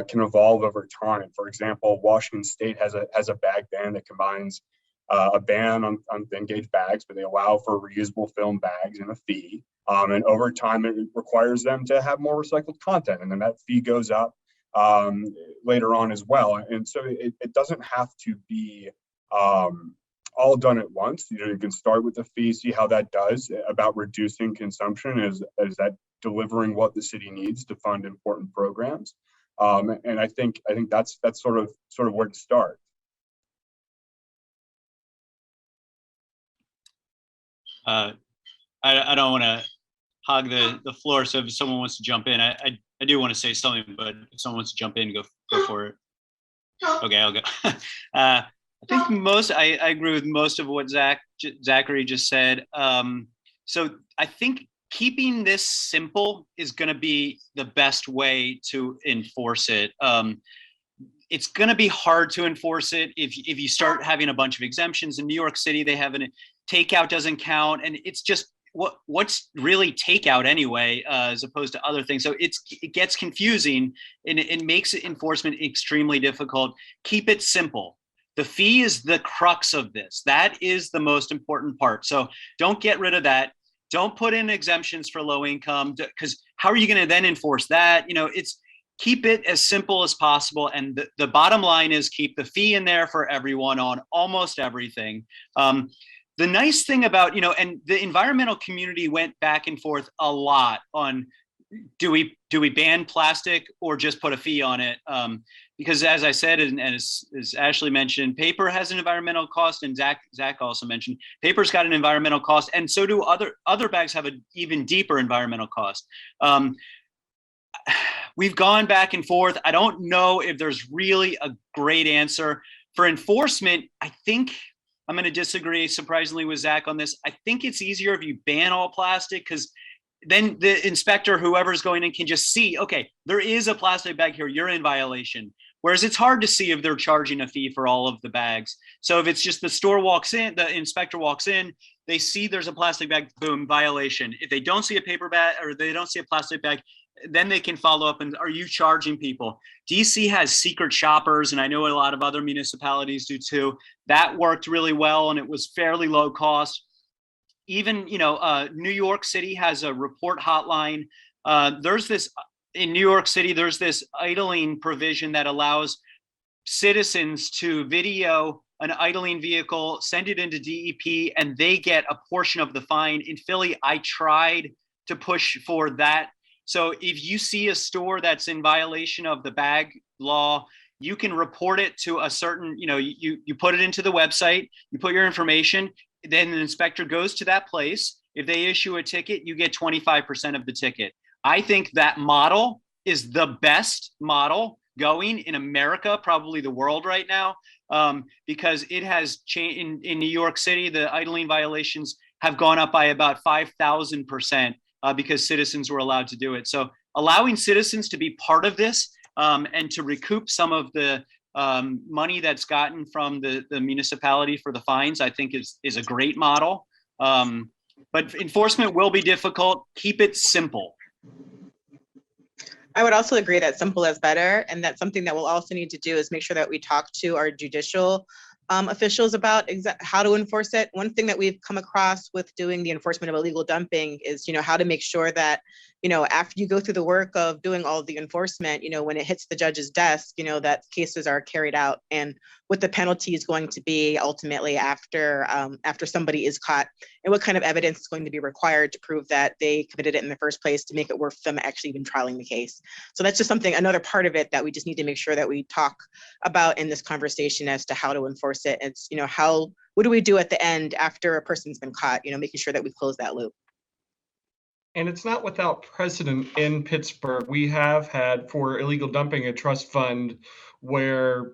E: can evolve over time. For example, Washington State has a bag ban that combines a ban on thin gauge bags, but they allow for reusable film bags and a fee. And over time, it requires them to have more recycled content, and then that fee goes up later on as well. And so it doesn't have to be all done at once. You can start with the fee, see how that does about reducing consumption. Is that delivering what the city needs to fund important programs? And I think that's sort of where to start.
G: I don't want to hog the floor, so if someone wants to jump in, I do want to say something, but if someone wants to jump in, go for it. Okay, I'll go. I think I agree with most of what Zachary just said. So I think keeping this simple is going to be the best way to enforce it. It's going to be hard to enforce it if you start having a bunch of exemptions. In New York City, they have takeout doesn't count, and it's just what's really takeout anyway, as opposed to other things. So it gets confusing, and it makes enforcement extremely difficult. Keep it simple. The fee is the crux of this. That is the most important part. So don't get rid of that. Don't put in exemptions for low income, because how are you going to then enforce that? Keep it as simple as possible. And the bottom line is keep the fee in there for everyone on almost everything. The nice thing about, and the environmental community went back and forth a lot on, do we ban plastic or just put a fee on it? Because as I said, and as Ashley mentioned, paper has an environmental cost, and Zach also mentioned, paper's got an environmental cost, and so do other bags have an even deeper environmental cost. We've gone back and forth. I don't know if there's really a great answer. For enforcement, I think I'm going to disagree surprisingly with Zach on this. I think it's easier if you ban all plastic, because then the inspector, whoever's going in, can just see, okay, there is a plastic bag here, you're in violation. Whereas it's hard to see if they're charging a fee for all of the bags. So if it's just the store walks in, the inspector walks in, they see there's a plastic bag, boom, violation. If they don't see a paper bag or they don't see a plastic bag, then they can follow up and are you charging people? DC has secret shoppers, and I know a lot of other municipalities do too. That worked really well and it was fairly low cost. Even, New York City has a report hotline. There's this in New York City, there's this idling provision that allows citizens to video an idling vehicle, send it into DEP, and they get a portion of the fine. In Philly, I tried to push for that. So if you see a store that's in violation of the bag law, you can report it to a certain, you put it into the website, you put your information, then the inspector goes to that place. If they issue a ticket, you get 25% of the ticket. I think that model is the best model going in America, probably the world right now, because it has changed. In New York City, the idling violations have gone up by about 5,000% because citizens were allowed to do it. So allowing citizens to be part of this and to recoup some of the money that's gotten from the municipality for the fines, I think is a great model. But enforcement will be difficult. Keep it simple.
F: I would also agree that simple is better, and that's something that we'll also need to do is make sure that we talk to our judicial officials about how to enforce it. One thing that we've come across with doing the enforcement of illegal dumping is, how to make sure that, after you go through the work of doing all of the enforcement, when it hits the judge's desk, that cases are carried out and what the penalty is going to be ultimately after somebody is caught, and what kind of evidence is going to be required to prove that they committed it in the first place to make it worth them actually even trialing the case. So that's just another part of it that we just need to make sure that we talk about in this conversation as to how to enforce it. It's, what do we do at the end after a person's been caught, making sure that we close that loop.
D: And it's not without precedent in Pittsburgh. We have had for illegal dumping a trust fund where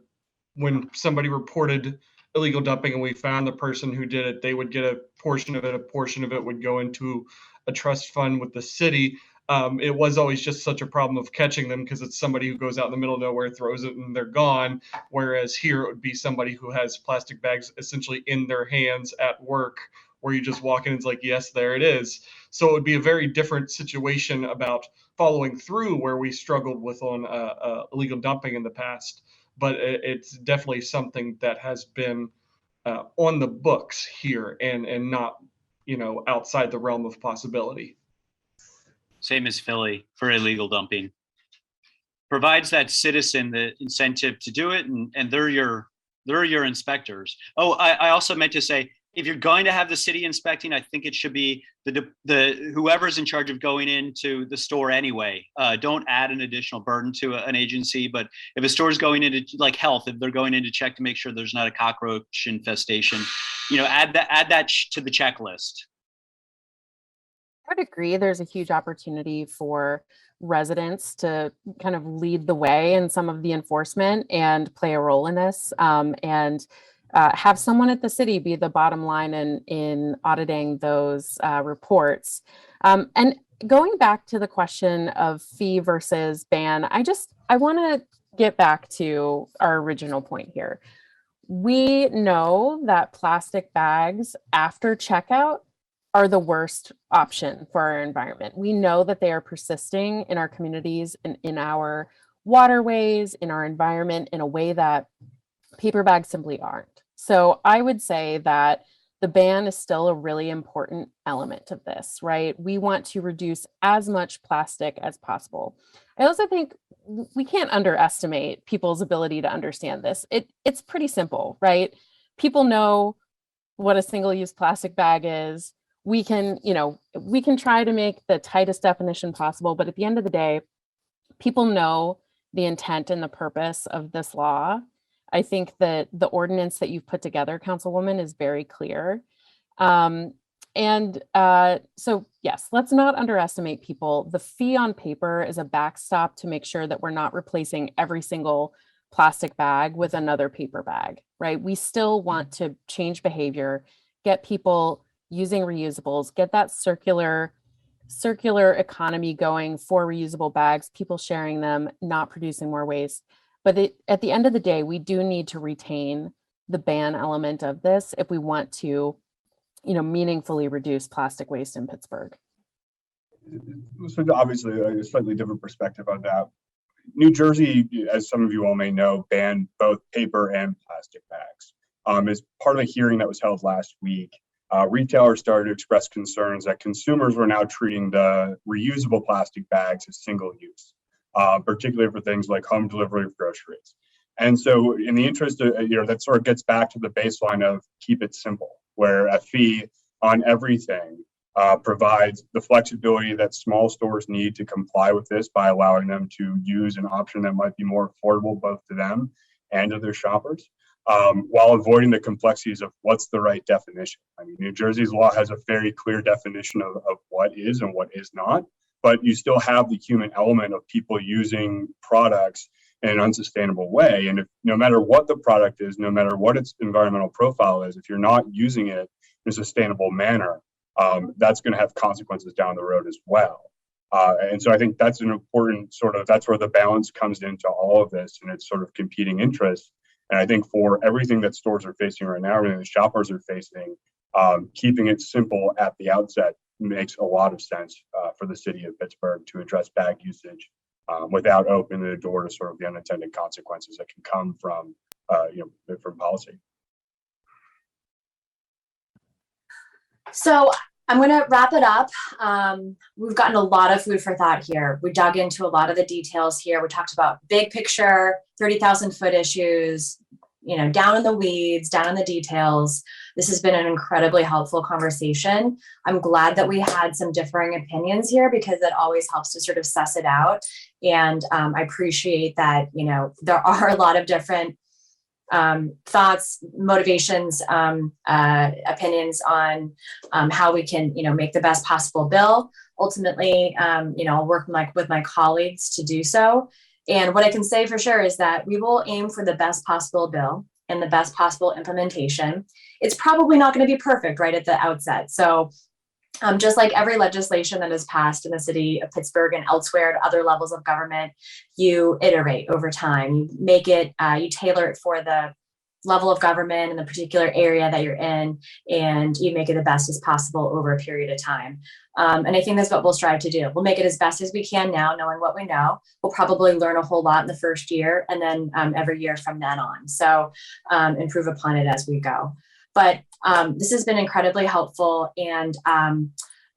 D: when somebody reported illegal dumping and we found the person who did it, they would get a portion of it. A portion of it would go into a trust fund with the city. It was always just such a problem of catching them because it's somebody who goes out in the middle of nowhere, throws it, and they're gone. Whereas here it would be somebody who has plastic bags essentially in their hands at work, where you just walk in and it's like, yes, there it is. So it would be a very different situation about following through where we struggled with on illegal dumping in the past. But it's definitely something that has been on the books here and not, outside the realm of possibility.
G: Same as Philly for illegal dumping. Provides that citizen the incentive to do it, and they're your inspectors. Oh, I also meant to say, if you're going to have the city inspecting, I think it should be the whoever's in charge of going into the store anyway. Don't add an additional burden to an agency. But if a store is going into like health, if they're going in to check to make sure there's not a cockroach infestation, add that to the checklist.
C: I would agree. There's a huge opportunity for residents to kind of lead the way in some of the enforcement and play a role in this, and have someone at the city be the bottom line in auditing those reports. And going back to the question of fee versus ban, I want to get back to our original point here. We know that plastic bags after checkout are the worst option for our environment. We know that they are persisting in our communities and in our waterways, in our environment in a way that paper bags simply aren't. So I would say that the ban is still a really important element of this, right? We want to reduce as much plastic as possible. I also think we can't underestimate people's ability to understand this. It's pretty simple, right? People know what a single-use plastic bag is. We can try to make the tightest definition possible, but at the end of the day, people know the intent and the purpose of this law. I think that the ordinance that you've put together, Councilwoman, is very clear. So yes, let's not underestimate people. The fee on paper is a backstop to make sure that we're not replacing every single plastic bag with another paper bag, right? We still want to change behavior, get people using reusables, get that circular economy going for reusable bags, people sharing them, not producing more waste. But at the end of the day, we do need to retain the ban element of this if we want to, meaningfully reduce plastic waste in Pittsburgh.
E: So obviously a slightly different perspective on that. New Jersey, as some of you all may know, banned both paper and plastic bags. As part of a hearing that was held last week, retailers started to express concerns that consumers were now treating the reusable plastic bags as single use, particularly for things like home delivery of groceries. And so in the interest of, that sort of gets back to the baseline of keep it simple, where a fee on everything provides the flexibility that small stores need to comply with this by allowing them to use an option that might be more affordable both to them and to their shoppers, while avoiding the complexities of what's the right definition. I mean, New Jersey's law has a very clear definition of what is and what is not, but you still have the human element of people using products in an unsustainable way. And if no matter what the product is, no matter what its environmental profile is, if you're not using it in a sustainable manner, that's going to have consequences down the road as well. And so I think that's an important that's where the balance comes into all of this and its sort of competing interests. And I think for everything that stores are facing right now, everything that shoppers are facing, keeping it simple at the outset makes a lot of sense for the city of Pittsburgh to address bag usage without opening the door to sort of the unintended consequences that can come from policy.
A: So I'm going to wrap it up. We've gotten a lot of food for thought here. We dug into a lot of the details here. We talked about big picture, 30,000 foot issues, down in the weeds, down in the details. This has been an incredibly helpful conversation. I'm glad that we had some differing opinions here because it always helps to sort of suss it out. And I appreciate that, there are a lot of different thoughts, motivations, opinions on how we can, make the best possible bill. Ultimately, I'll work with my colleagues to do so. And what I can say for sure is that we will aim for the best possible bill and the best possible implementation. It's probably not going to be perfect right at the outset. So just like every legislation that is passed in the city of Pittsburgh and elsewhere at other levels of government, you iterate over time. You make it, you tailor it for the level of government and the particular area that you're in, and you make it the best as possible over a period of time. And I think that's what we'll strive to do. We'll make it as best as we can now, knowing what we know. We'll probably learn a whole lot in the first year and then every year from then on. So improve upon it as we go. But this has been incredibly helpful. And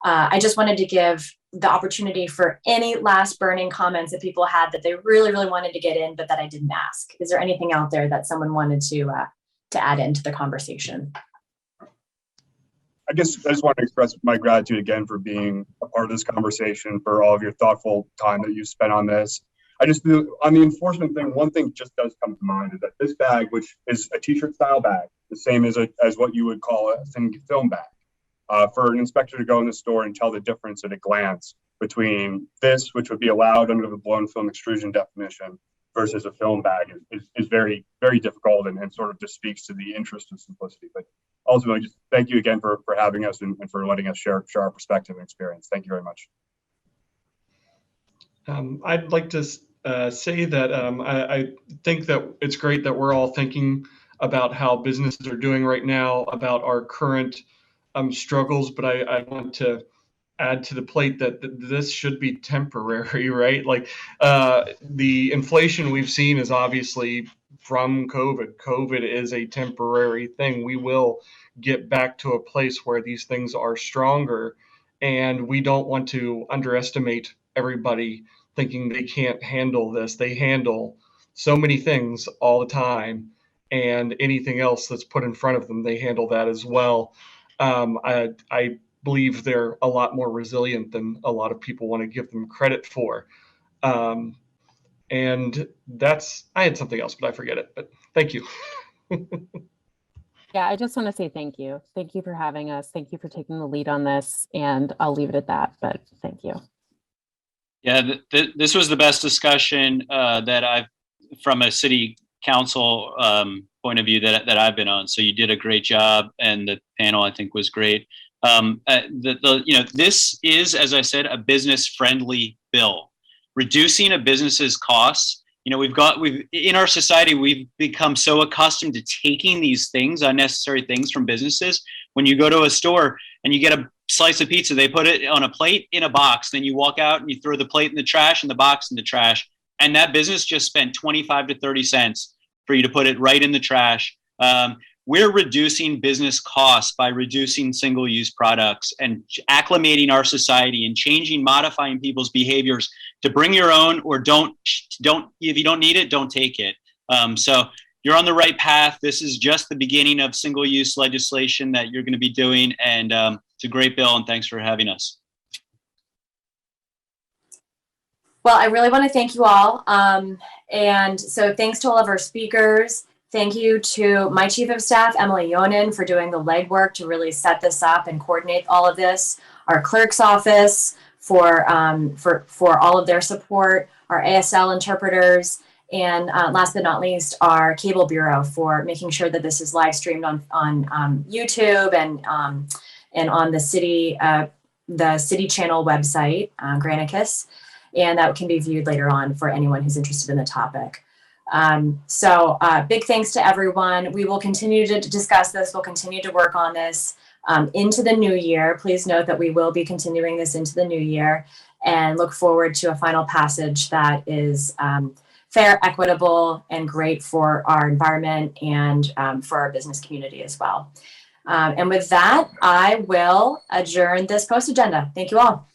A: I just wanted to give the opportunity for any last burning comments that people had that they really, really wanted to get in, but that I didn't ask. Is there anything out there that someone wanted to add into the conversation?
E: I guess I just want to express my gratitude again for being a part of this conversation, for all of your thoughtful time that you spent on this. I just feel on the enforcement thing, one thing just does come to mind is that this bag, which is a t-shirt style bag, the same as what you would call a thin film bag. For an inspector to go in the store and tell the difference at a glance between this, which would be allowed under the blown film extrusion definition, versus a film bag is very, very difficult and sort of just speaks to the interest of simplicity. But ultimately, just thank you again for having us and for letting us share our perspective and experience. Thank you very much.
D: I'd like to say that I think that it's great that we're all thinking about how businesses are doing right now, about our current struggles, but I want to add to the plate that this should be temporary, right? Like the inflation we've seen is obviously from COVID. COVID is a temporary thing. We will get back to a place where these things are stronger, and we don't want to underestimate everybody thinking they can't handle this. They handle so many things all the time, and anything else that's put in front of them, they handle that as well. I believe they're a lot more resilient than a lot of people want to give them credit for. And I had something else, but I forget it, but thank you.
C: Yeah, I just want to say thank you. Thank you for having us. Thank you for taking the lead on this, and I'll leave it at that, but thank you.
H: Yeah, this was the best discussion that from a city council point of view that I've been on. So you did a great job, and the panel I think was great. This is, as I said, a business-friendly bill. Reducing a business's costs we've in our society, we've become so accustomed to taking these things, unnecessary things from businesses. When you go to a store and you get a slice of pizza, they put it on a plate in a box. Then you walk out and you throw the plate in the trash and the box in the trash. And that business just spent 25 to 30 cents for you to put it right in the trash. We're reducing business costs by reducing single-use products and acclimating our society and modifying people's behaviors to bring your own, or don't, if you don't need it, don't take it. So you're on the right path. This is just the beginning of single-use legislation that you're going to be doing. And it's a great bill, and thanks for having us.
A: Well, I really want to thank you all. And so thanks to all of our speakers. Thank you to my chief of staff, Emily Yonan, for doing the legwork to really set this up and coordinate all of this. Our clerk's office for all of their support, our ASL interpreters, and last but not least, our cable bureau for making sure that this is live streamed on YouTube and on the city channel website, Granicus, and that can be viewed later on for anyone who's interested in the topic. So big thanks to everyone. We will continue to discuss this. We'll continue to work on this into the new year. Please note that we will be continuing this into the new year and look forward to a final passage that is fair, equitable, and great for our environment and for our business community as well. And with that, I will adjourn this post agenda. Thank you all.